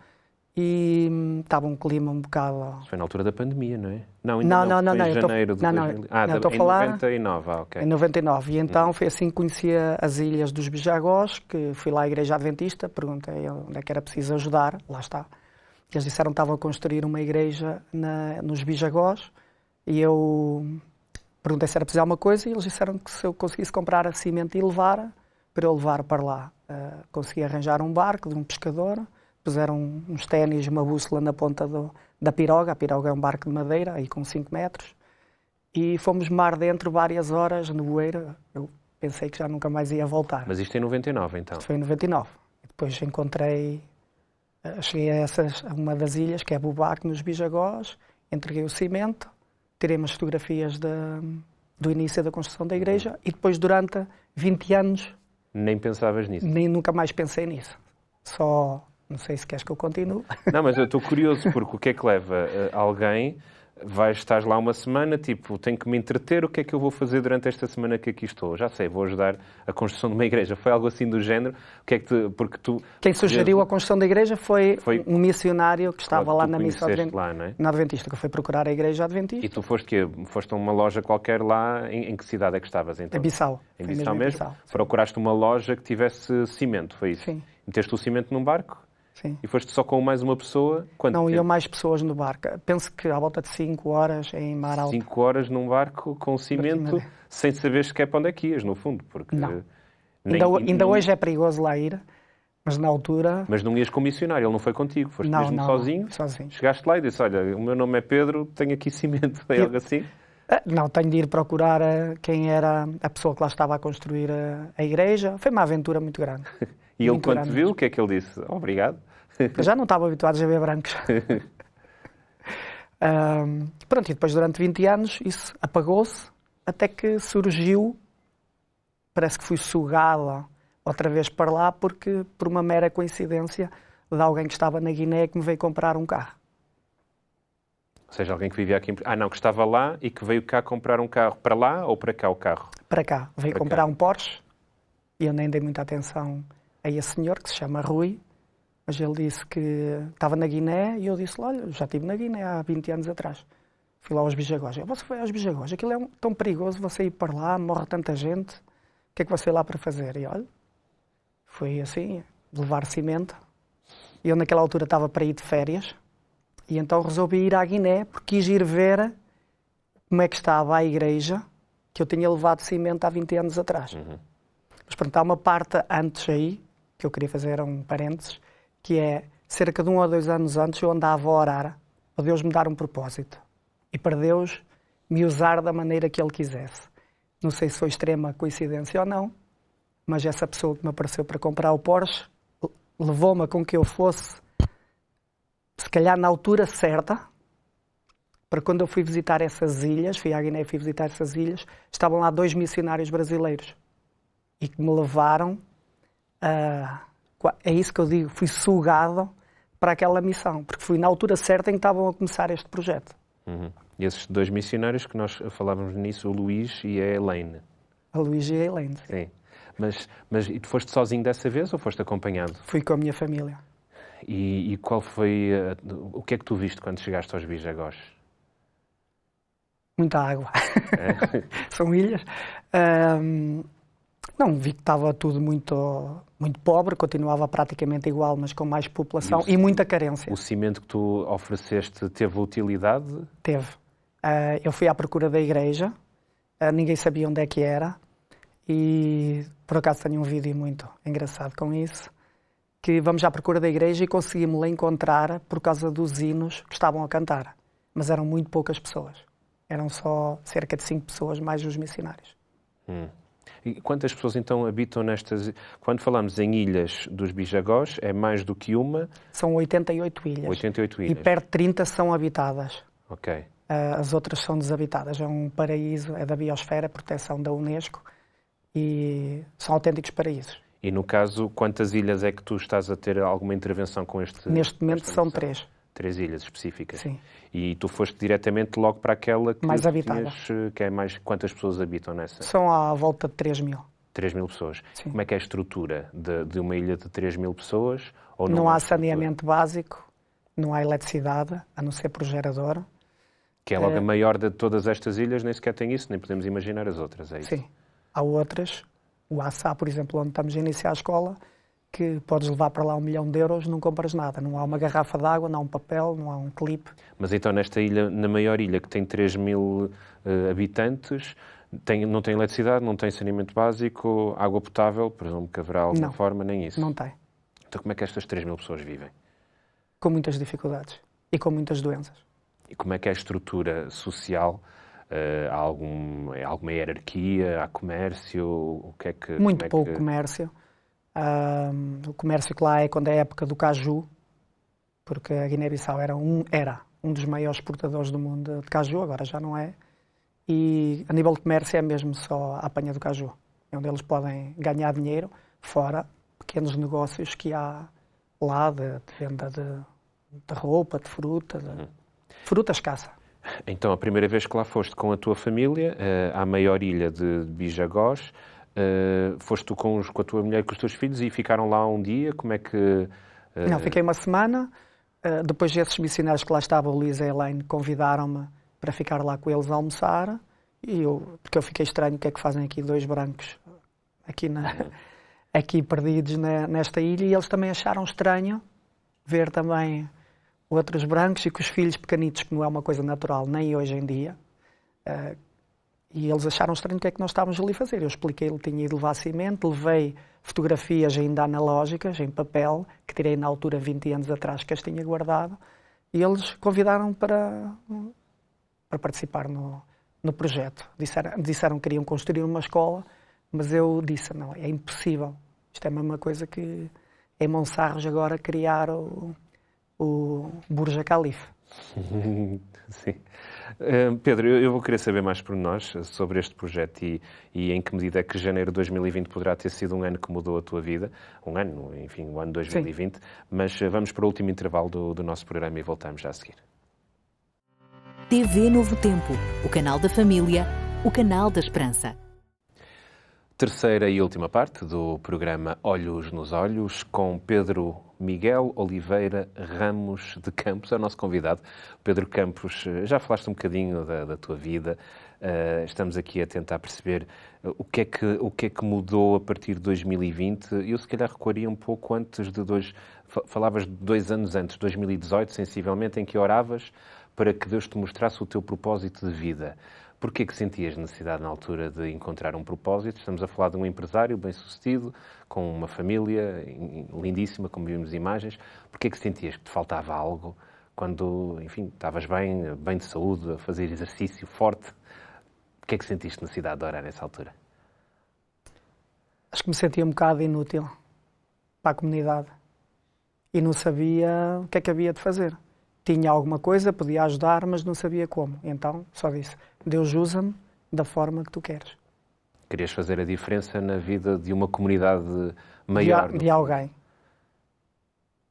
e estava um clima um bocado... Isso foi na altura da pandemia, não é? Não, ainda não. Foi em janeiro de 2000. Estou a falar... 99, ok. Em 99. E então foi assim que conheci as ilhas dos Bijagós, que fui lá à Igreja Adventista, perguntei onde é que era preciso ajudar, lá está. Eles disseram que estavam a construir uma igreja nos Bijagós e eu perguntei se era preciso alguma coisa e eles disseram que se eu conseguisse comprar a cimento e levar, para eu levar para lá. Consegui arranjar um barco de um pescador, puseram uns ténis, uma bússola na ponta da piroga. A piroga é um barco de madeira, aí com 5 metros. E fomos mar dentro várias horas, no bueiro. Eu pensei que já nunca mais ia voltar. Mas isto em 99, então? Isto foi em 99. E depois encontrei... Cheguei a uma das ilhas, que é Bubaque, nos Bijagós, entreguei o cimento, tirei umas fotografias do início da construção da igreja e depois, durante 20 anos... Nem pensavas nisso? Nem nunca mais pensei nisso. Só... Não sei se queres que eu continue. Não, mas eu estou curioso, porque o que é que leva alguém... Estás lá uma semana, tipo, tenho que me entreter, o que é que eu vou fazer durante esta semana que aqui estou? Já sei, vou ajudar a construção de uma igreja. Foi algo assim do género? O que é que porque tu... Quem sugeriu a construção da igreja foi um missionário que estava lá na missão lá, não é? na Adventista, que foi procurar a igreja Adventista. E tu foste a uma loja qualquer lá, em que cidade é que estavas então? Em Bissau. Em Bissau mesmo? Procuraste uma loja que tivesse cimento, foi isso? Sim. Meteste o cimento num barco? Sim. E foste só com mais uma pessoa? Quanto não, tempo? iam mais pessoas no barco. Penso que à volta de 5 horas em mar alto. 5 horas num barco com cimento, sem saber sequer para onde é que ias, no fundo. Porque não. Ainda hoje é perigoso lá ir, mas na altura... Mas não ias com missionário, ele não foi contigo, foste mesmo sozinho? Sozinho. Chegaste lá e disse, olha, o meu nome é Pedro, tenho aqui cimento, é algo assim? Não, tenho de ir procurar quem era a pessoa que lá estava a construir a igreja. Foi uma aventura muito grande. E ele, quando te viu, o que é que ele disse? Obrigado. Já não estavam habituados a ver brancos. Pronto, e depois durante 20 anos isso apagou-se, até que surgiu, parece que fui sugada outra vez para lá, porque por uma mera coincidência de alguém que estava na Guiné que me veio comprar um carro. Ou seja, alguém que vivia aqui... que estava lá e que veio cá comprar um carro. Para lá ou para cá o carro? Para cá. Veio comprar um Porsche e eu nem dei muita atenção a esse senhor, que se chama Rui. Mas ele disse que estava na Guiné e eu disse, olha, já estive na Guiné há 20 anos atrás. Fui lá aos Bijagós. Você foi aos Bijagós? Aquilo é tão perigoso, você ir para lá, morre tanta gente. O que é que você foi lá para fazer? E olha, foi assim, levar cimento. E eu naquela altura estava para ir de férias. E então resolvi ir à Guiné, porque quis ir ver como é que estava a igreja que eu tinha levado cimento há 20 anos atrás. Mas pronto, há uma parte antes aí, que eu queria fazer um parênteses, que é, cerca de 1 ou 2 anos antes, eu andava a orar para Deus me dar um propósito e para Deus me usar da maneira que Ele quisesse. Não sei se foi extrema coincidência ou não, mas essa pessoa que me apareceu para comprar o Porsche levou-me com que eu fosse, se calhar na altura certa, para quando eu fui visitar essas ilhas, fui à Guiné e fui visitar essas ilhas, estavam lá 2 missionários brasileiros e que me levaram é isso que eu digo, fui sugado para aquela missão, porque fui na altura certa em que estavam a começar este projeto. E esses 2 missionários que nós falávamos nisso, o Luís e a Elaine. A Luís e a Elaine. Sim. Mas e tu foste sozinho dessa vez ou foste acompanhado? Fui com a minha família. E qual foi... o que é que tu viste quando chegaste aos Bijagós? Muita água. É? São ilhas. Não, vi que estava tudo muito, muito pobre, continuava praticamente igual, mas com mais população e muita carência. O cimento que tu ofereceste teve utilidade? Teve. Eu fui à procura da igreja, ninguém sabia onde é que era, e por acaso tenho um vídeo muito engraçado com isso, que vamos à procura da igreja e conseguimos-la encontrar por causa dos hinos que estavam a cantar. Mas eram muito poucas pessoas. Eram só cerca de 5 pessoas, mais os missionários. E quantas pessoas então habitam nestas... Quando falamos em ilhas dos Bijagós, é mais do que uma? São 88 ilhas. 88 ilhas. E perto de 30 são habitadas. Ok. As outras são desabitadas. É um paraíso, é da biosfera, proteção da Unesco, e são autênticos paraísos. E no caso, quantas ilhas é que tu estás a ter alguma intervenção com este... Neste momento são 3. 3 ilhas específicas? Sim. E tu foste diretamente logo para aquela que mais habitada. Que é mais... Quantas pessoas habitam nessa? São à volta de 3.000. 3.000 pessoas. Sim. Como é que é a estrutura de uma ilha de 3.000 pessoas? Ou não há estrutura? saneamento básico, não há eletricidade, a não ser por gerador. Que é logo a maior de todas estas ilhas, nem sequer tem isso, nem podemos imaginar as outras, é isso? Sim. Há outras, o Assá, por exemplo, onde estamos a iniciar a escola, que podes levar para lá 1 milhão de euros, não compras nada. Não há uma garrafa de água, não há um papel, não há um clipe. Mas então nesta ilha, na maior ilha, que tem 3.000 habitantes, não tem eletricidade, não tem saneamento básico, água potável, presumo que haverá alguma forma, nem isso? Não tem. Então como é que estas 3.000 pessoas vivem? Com muitas dificuldades e com muitas doenças. E como é que é a estrutura social? Há alguma hierarquia? Há comércio? O que é que... Muito pouco comércio. O comércio que lá é quando é a época do caju, porque a Guiné-Bissau era um dos maiores exportadores do mundo de caju, agora já não é. E a nível de comércio é mesmo só a apanha do caju, é onde eles podem ganhar dinheiro, fora pequenos negócios que há lá de venda de roupa, de fruta, fruta escassa. Então, a primeira vez que lá foste com a tua família, à maior ilha de Bijagós, foste tu com a tua mulher e com os teus filhos e ficaram lá um dia? Como é que... Não, fiquei uma semana. Depois esses missionários que lá estavam, o Luís e a Elaine, convidaram-me para ficar lá com eles a almoçar. Porque eu fiquei estranho, o que é que fazem aqui 2 brancos aqui perdidos nesta ilha. E eles também acharam estranho ver também outros brancos e com os filhos pequenitos, que não é uma coisa natural nem hoje em dia. E eles acharam estranho o que é que nós estávamos ali a fazer. Eu expliquei-lhe que tinha ido levar cimento, levei fotografias ainda analógicas, em papel, que tirei na altura 20 anos atrás, que as tinha guardado, e eles convidaram para participar no projeto. Disseram que queriam construir uma escola, mas eu disse, não, é impossível. Isto é a mesma coisa que em Monsarres agora criar o Burj Khalifa. Sim. Pedro, eu vou querer saber mais por nós sobre este projeto e em que medida é que janeiro de 2020 poderá ter sido um ano que mudou a tua vida. Um ano, enfim, o ano 2020. Sim. Mas vamos para o último intervalo do nosso programa e voltamos já a seguir. TV Novo Tempo, o canal da família, o canal da esperança. Terceira e última parte do programa Olhos nos Olhos, com Pedro Miguel Oliveira Ramos de Campos, é o nosso convidado. Pedro Campos, já falaste um bocadinho da tua vida, estamos aqui a tentar perceber o que é que mudou a partir de 2020. Eu se calhar recuaria um pouco antes de falavas de 2 anos antes, 2018, sensivelmente, em que oravas para que Deus te mostrasse o teu propósito de vida. Porquê que sentias necessidade na altura de encontrar um propósito? Estamos a falar de um empresário bem-sucedido, com uma família lindíssima, como vimos imagens. Porquê que sentias que te faltava algo quando, enfim, estavas bem de saúde, a fazer exercício forte? Porquê que sentiste necessidade de orar nessa altura? Acho que me sentia um bocado inútil para a comunidade e não sabia o que é que havia de fazer. tinha alguma coisa, podia ajudar, mas não sabia como. Então só disse, Deus usa-me da forma que tu queres. Querias fazer a diferença na vida de uma comunidade maior. De alguém.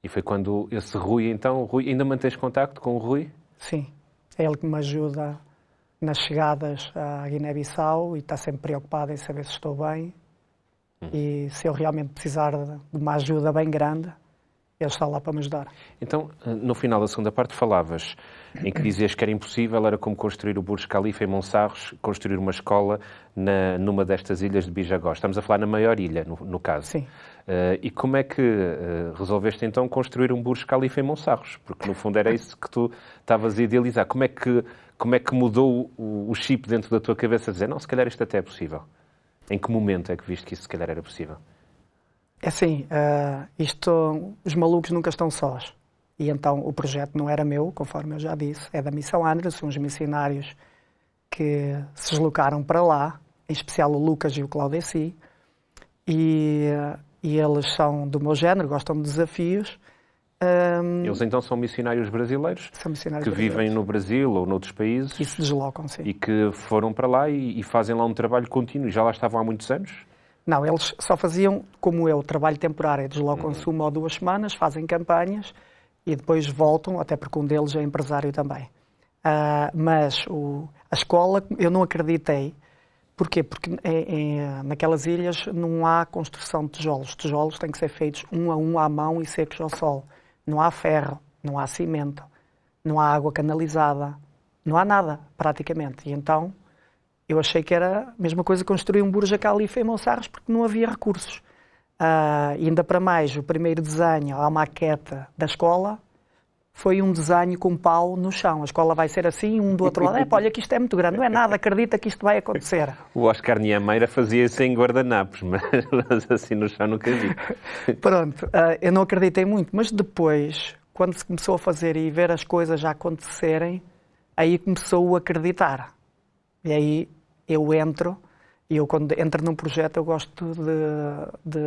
E foi quando esse Rui, então, Rui, ainda mantens contacto com o Rui? Sim, é ele que me ajuda nas chegadas à Guiné-Bissau e está sempre preocupado em saber se estou bem. E se eu realmente precisar de uma ajuda bem grande, ele está lá para me ajudar. Então, no final da segunda parte falavas em que dizias que era impossível, era como construir o Burj Khalifa em Monsarros, construir uma escola numa destas ilhas de Bijagó. Estamos a falar na maior ilha, no caso. Sim. E como é que resolveste então construir um Burj Khalifa em Monsarros? Porque no fundo era isso que tu estavas a idealizar. Como é que mudou o chip dentro da tua cabeça a dizer, não, se calhar isto até é possível? Em que momento é que viste que isso se calhar era possível? É assim, os malucos nunca estão sós. E então o projeto não era meu, conforme eu já disse, é da Missão Andres, são os missionários que se deslocaram para lá, em especial o Lucas e o Claudeci, e eles são do meu género, gostam de desafios. Eles então são missionários brasileiros São missionários que brasileiros. vivem no Brasil ou noutros países E se deslocam, sim. e que foram para lá e fazem lá um trabalho contínuo. E já lá estavam há muitos anos? Não, eles só faziam, como eu, trabalho temporário. Deslocam-se 1 ou 2 semanas, fazem campanhas e depois voltam, até porque um deles é empresário também. Mas a escola, eu não acreditei. Porquê? Porque naquelas ilhas não há construção de tijolos. Os tijolos têm que ser feitos um a um à mão e secos ao sol. Não há ferro, não há cimento, não há água canalizada, não há nada, praticamente. E então eu achei que era a mesma coisa construir um Burj Khalifa em Monsarros porque não havia recursos. E ainda para mais, o primeiro desenho, a maquete da escola, foi um desenho com pau no chão. A escola vai ser assim, um do outro lado. Olha que isto é muito grande, não é nada, acredita que isto vai acontecer. O Oscar Niemeyer fazia isso em guardanapos, mas assim no chão nunca vi. Pronto, eu não acreditei muito, mas depois, quando se começou a fazer e ver as coisas já acontecerem, aí começou a acreditar. E aí eu entro, e eu quando entro num projeto eu gosto de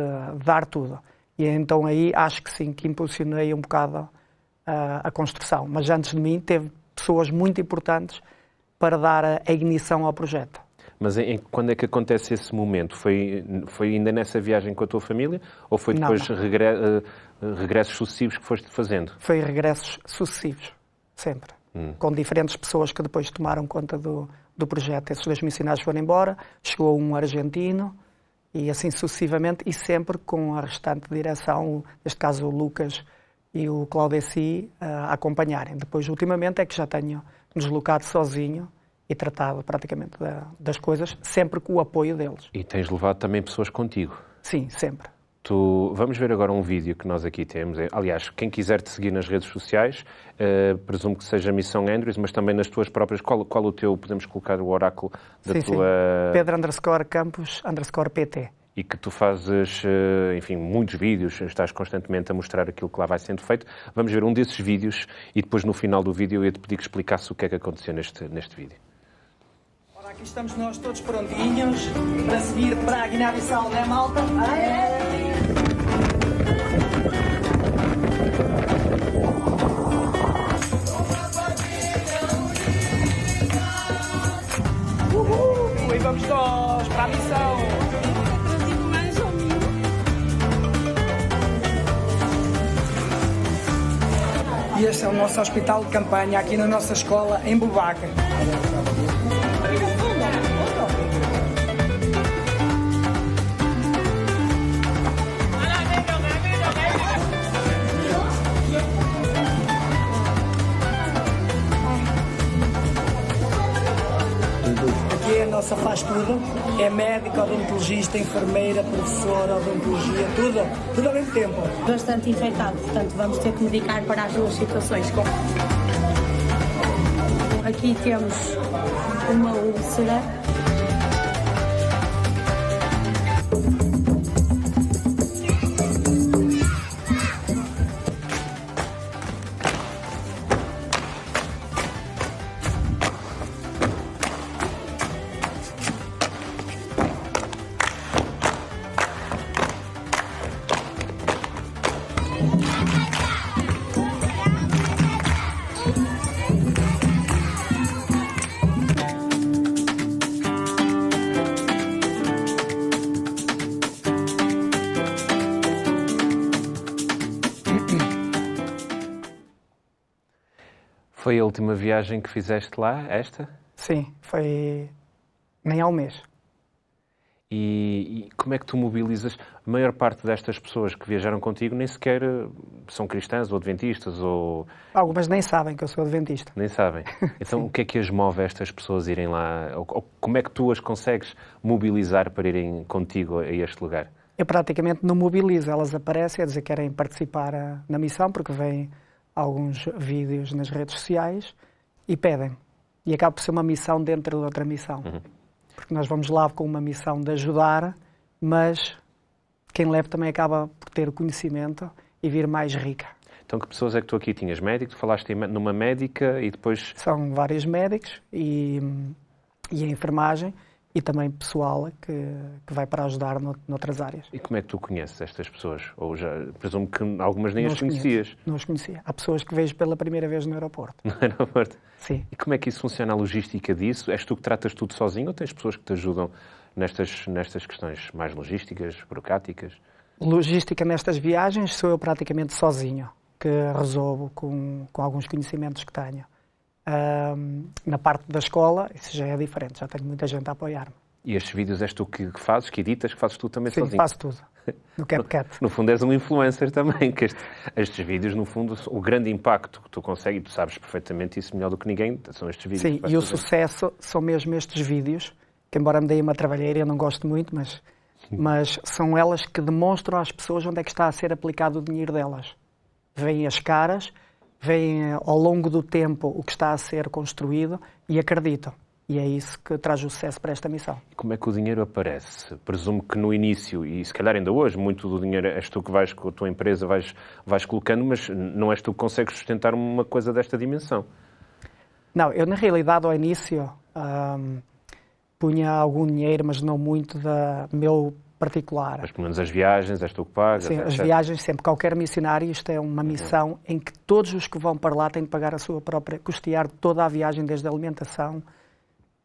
dar tudo. E então aí acho que sim, que impulsionei um bocado a construção. Mas antes de mim teve pessoas muito importantes para dar a ignição ao projeto. Mas quando é que acontece esse momento? Foi ainda nessa viagem com a tua família? Ou foi depois regressos sucessivos que foste fazendo? Foi regressos sucessivos, sempre. Com diferentes pessoas que depois tomaram conta do projeto. Esses 2 missionários foram embora, chegou um argentino e assim sucessivamente, e sempre com a restante direção, neste caso o Lucas e o Claudeci, a acompanharem. Depois, ultimamente, é que já tenho deslocado sozinho e tratado praticamente das coisas, sempre com o apoio deles. E tens levado também pessoas contigo? Sim, sempre. Vamos ver agora um vídeo que nós aqui temos. Aliás, quem quiser te seguir nas redes sociais, presumo que seja Missão Andres, mas também nas tuas próprias. Qual o teu, podemos colocar o oráculo da tua... Pedro_Campos_PT. E que tu fazes, enfim, muitos vídeos, estás constantemente a mostrar aquilo que lá vai sendo feito. Vamos ver um desses vídeos e depois no final do vídeo eu ia-te pedir que explicasse o que é que aconteceu neste vídeo. Ora, aqui estamos nós todos prontinhos para seguir para a Guiné-Bissau, não é, malta? Uhul! E vamos nós para a missão! E este é o nosso hospital de campanha aqui na nossa escola em Bubaca. Aqui a nossa faz tudo, é médico, odontologista, enfermeira, professora, odontologia, tudo ao mesmo tempo. Bastante infectado, portanto vamos ter que medicar para as 2 situações. Aqui temos uma úlcera. Foi a última viagem que fizeste lá, esta? Sim, foi nem há um mês. E como é que tu mobilizas? A maior parte destas pessoas que viajaram contigo nem sequer são cristãs ou adventistas ou Algumas nem sabem que eu sou adventista. nem sabem. Então o que é que as move a estas pessoas irem lá? Ou como é que tu as consegues mobilizar para irem contigo a este lugar? Eu praticamente não mobilizo, elas aparecem a dizer que querem participar na missão, porque vêm alguns vídeos nas redes sociais e pedem. E acaba por ser uma missão dentro de outra missão. Porque nós vamos lá com uma missão de ajudar, mas quem leva também acaba por ter o conhecimento e vir mais rica. Então que pessoas é que tu aqui tinhas? Médico? Tu falaste numa médica e depois... São vários médicos e a enfermagem e também pessoal que vai para ajudar noutras áreas. E como é que tu conheces estas pessoas? Ou já, presumo que algumas nem Não as conhecias. Não os conhecia. Há pessoas que vejo pela primeira vez no aeroporto. No aeroporto? Sim. E como é que isso funciona, a logística disso? És tu que tratas tudo sozinho ou tens pessoas que te ajudam nestas questões mais logísticas, burocráticas? Logística nestas viagens sou eu praticamente sozinho, que resolvo com alguns conhecimentos que tenho. Na parte da escola, isso já é diferente, já tenho muita gente a apoiar-me. E estes vídeos és tu que fazes, que editas, que fazes tu também Sim, sozinho? faço tudo. No CapCut. No fundo és um influencer também, que estes vídeos, no fundo, o grande impacto que tu consegues, e tu sabes perfeitamente isso melhor do que ninguém, são estes vídeos. Sim, e o sucesso são mesmo estes vídeos, que embora me deem uma trabalheira, eu não gosto muito, mas são elas que demonstram às pessoas onde é que está a ser aplicado o dinheiro delas. Veem as caras, veem ao longo do tempo o que está a ser construído e acreditam. E é isso que traz o sucesso para esta missão. Como é que o dinheiro aparece? Presumo que no início, e se calhar ainda hoje, muito do dinheiro és tu que vais com a tua empresa, vais colocando, mas não és tu que consegues sustentar uma coisa desta dimensão. Não, eu na realidade ao início punha algum dinheiro, mas não muito da meu particular. Mas pelo menos as viagens, és tu que pagas. Sim, etc. as viagens sempre. Qualquer missionário, isto é uma missão em que todos os que vão para lá têm de pagar a sua própria, custear toda a viagem, desde a alimentação,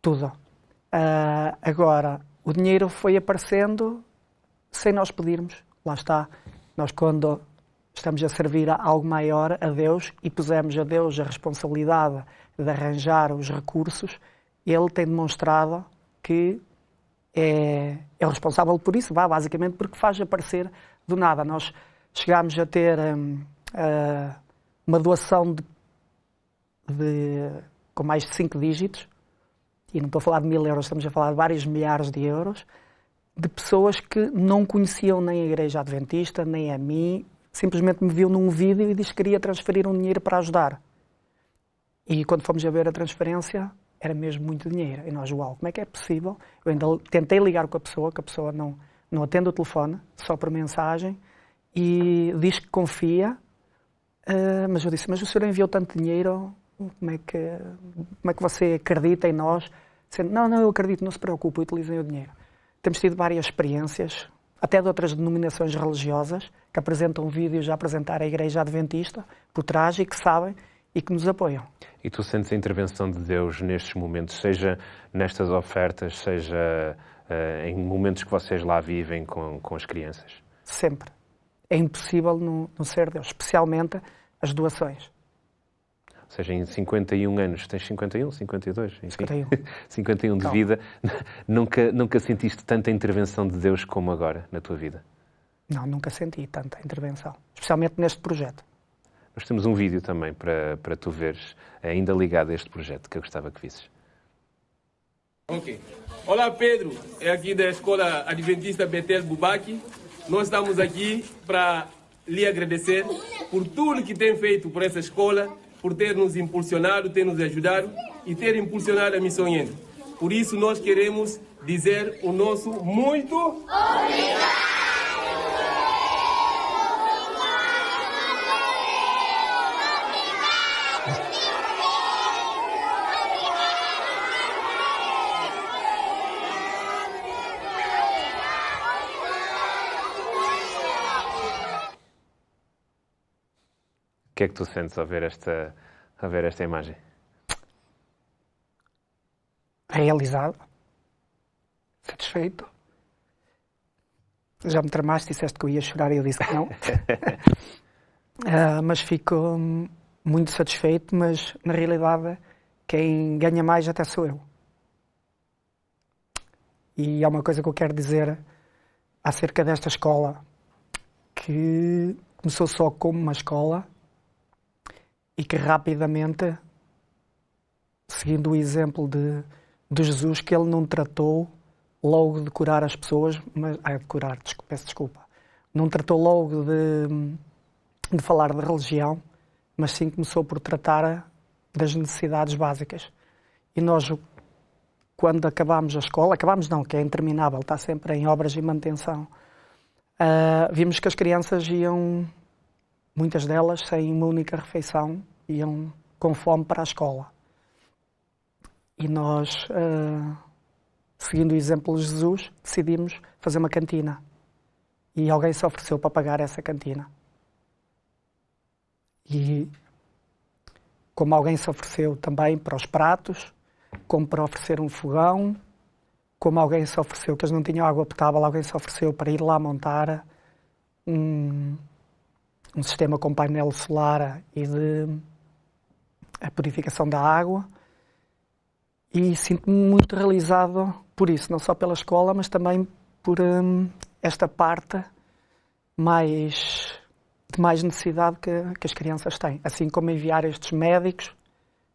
tudo. Agora, o dinheiro foi aparecendo sem nós pedirmos. Lá está. Nós, quando estamos a servir a algo maior, a Deus, e pusemos a Deus a responsabilidade de arranjar os recursos, Ele tem demonstrado que é o responsável por isso, basicamente porque faz aparecer do nada. Nós chegámos a ter uma doação com mais de 5 dígitos, e não estou a falar de 1000 euros, estamos a falar de vários milhares de euros, de pessoas que não conheciam nem a Igreja Adventista, nem a mim, simplesmente me viu num vídeo e disse que queria transferir um dinheiro para ajudar. E quando fomos a ver a transferência, era mesmo muito dinheiro. E nós, uau, como é que é possível? Eu ainda tentei ligar com a pessoa, que a pessoa não atende o telefone, só por mensagem, e diz que confia, mas eu disse, mas o senhor enviou tanto dinheiro, como é que você acredita em nós? Dizendo, não, eu acredito, não se preocupe, utilizem o dinheiro. Temos tido várias experiências, até de outras denominações religiosas, que apresentam vídeos a apresentar a Igreja Adventista por trás e que sabem e que nos apoiam. E tu sentes a intervenção de Deus nestes momentos, seja nestas ofertas, seja em momentos que vocês lá vivem com as crianças? Sempre. É impossível não ser Deus, especialmente as doações. Ou seja, em 51 anos, tens 51, 52? Enfim, 51. 51 de vida, nunca sentiste tanta intervenção de Deus como agora na tua vida? Não, nunca senti tanta intervenção, especialmente neste projeto. Nós temos um vídeo também para tu veres, ainda ligado a este projeto, que eu gostava que visses. Ok. Olá, Pedro. É aqui da Escola Adventista Betel Bubaki. Nós estamos aqui para lhe agradecer por tudo que tem feito por essa escola, por ter nos impulsionado, ter nos ajudado e ter impulsionado a Missão Yendo. Por isso, nós queremos dizer o nosso muito obrigado! O que é que tu sentes ao ver esta imagem? Realizado. Satisfeito. Já me tramaste, disseste que eu ia chorar e eu disse que não. Mas fico muito satisfeito, mas na realidade quem ganha mais até sou eu. E há uma coisa que eu quero dizer acerca desta escola, que começou só como uma escola e que rapidamente, seguindo o exemplo de Jesus, que ele não tratou logo de curar as pessoas, mas, peço desculpa, não tratou logo de falar de religião, mas sim começou por tratar das necessidades básicas. E nós, quando acabámos a escola, que é interminável, está sempre em obras de manutenção, vimos que as crianças iam, muitas delas, sem uma única refeição, iam com fome para a escola. E nós, seguindo o exemplo de Jesus, decidimos fazer uma cantina. E alguém se ofereceu para pagar essa cantina. E como alguém se ofereceu também para os pratos, como para oferecer um fogão, como alguém se ofereceu, que eles não tinham água potável, alguém se ofereceu para ir lá montar um sistema com painel solar e de a purificação da água. E sinto-me muito realizado por isso, não só pela escola, mas também por esta parte de mais necessidade que as crianças têm. Assim como enviar estes médicos,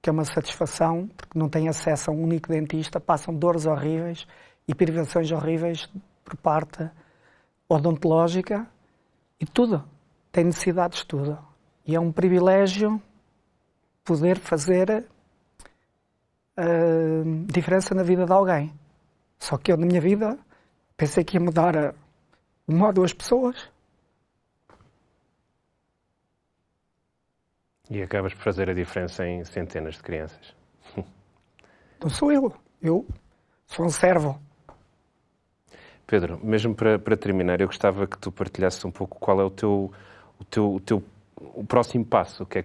que é uma satisfação, porque não têm acesso a um único dentista, passam dores horríveis e privações horríveis por parte odontológica e tudo. Têm necessidades de tudo. E é um privilégio poder fazer diferença na vida de alguém. Só que eu, na minha vida, pensei que ia mudar uma ou duas pessoas. E acabas por fazer a diferença em centenas de crianças. Não sou eu. Eu sou um servo. Pedro, mesmo para terminar, eu gostava que tu partilhasses um pouco qual é o próximo passo. O que é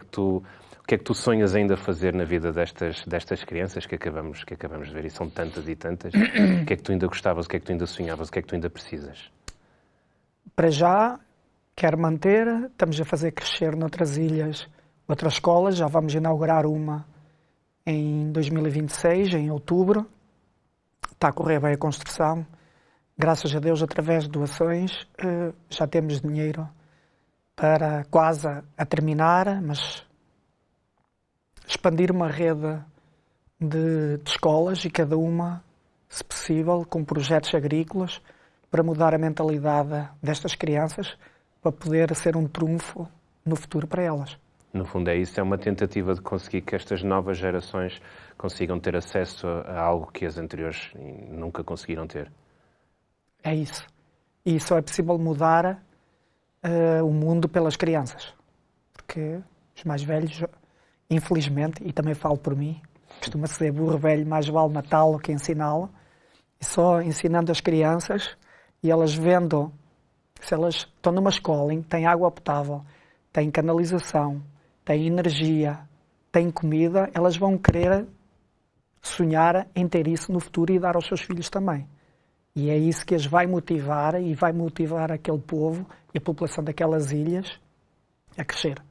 que tu sonhas ainda fazer na vida destas crianças que acabamos de ver? E são tantas e tantas. O que é que tu ainda gostavas? O que é que tu ainda sonhavas? O que é que tu ainda precisas? Para já, quero manter. Estamos a fazer crescer noutras ilhas, outras escolas. Já vamos inaugurar uma em 2026, em outubro. Está a correr bem a construção. Graças a Deus, através de doações, já temos dinheiro para quase a terminar, mas expandir uma rede de escolas e cada uma, se possível, com projetos agrícolas para mudar a mentalidade destas crianças, para poder ser um trunfo no futuro para elas. No fundo é isso, é uma tentativa de conseguir que estas novas gerações consigam ter acesso a algo que as anteriores nunca conseguiram ter. É isso. E só é possível mudar o mundo pelas crianças. Porque os mais velhos, infelizmente, e também falo por mim, costuma-se dizer burro velho, mais vale matá-lo que ensiná-lo. E só ensinando as crianças e elas vendo, se elas estão numa escola em que tem água potável, tem canalização, tem energia, tem comida, elas vão querer sonhar em ter isso no futuro e dar aos seus filhos também. E é isso que as vai motivar e vai motivar aquele povo e a população daquelas ilhas a crescer.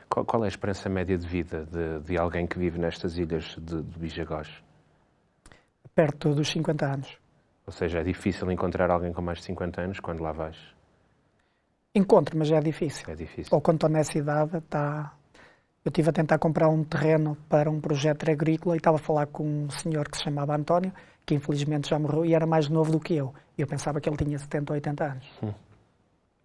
Qual é a esperança média de vida de alguém que vive nestas ilhas de Bijagós? Perto dos 50 anos. Ou seja, é difícil encontrar alguém com mais de 50 anos quando lá vais? Encontro, mas é difícil. É difícil. Ou quando estou nessa idade, eu estive a tentar comprar um terreno para um projeto agrícola e estava a falar com um senhor que se chamava António, que infelizmente já morreu e era mais novo do que eu. E eu pensava que ele tinha 70 ou 80 anos.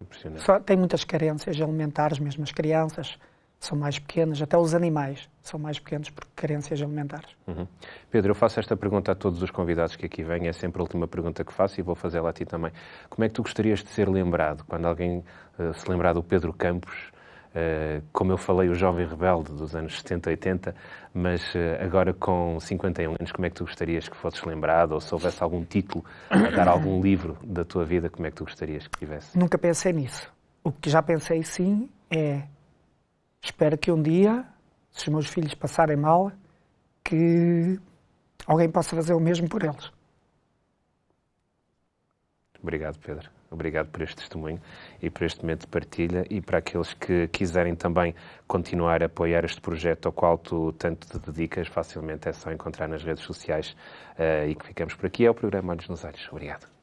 Impressionante. Só tem muitas carências alimentares, mesmo as crianças são mais pequenas, até os animais são mais pequenos por carências alimentares. Pedro, eu faço esta pergunta a todos os convidados que aqui vêm, é sempre a última pergunta que faço e vou fazê-la a ti também. Como é que tu gostarias de ser lembrado? Quando alguém se lembrar do Pedro Campos, como eu falei, o jovem rebelde dos anos 70, 80, mas agora com 51 anos, como é que tu gostarias que fosses lembrado? Ou se houvesse algum título a dar algum livro da tua vida, como é que tu gostarias que tivesse? Nunca pensei nisso. O que já pensei sim é, espero que um dia, se os meus filhos passarem mal, que alguém possa fazer o mesmo por eles. Obrigado, Pedro. Obrigado por este testemunho e por este momento de partilha, e para aqueles que quiserem também continuar a apoiar este projeto ao qual tu tanto te dedicas, facilmente é só encontrar nas redes sociais, e que ficamos por aqui. É o programa Olhos nos Olhos. Obrigado.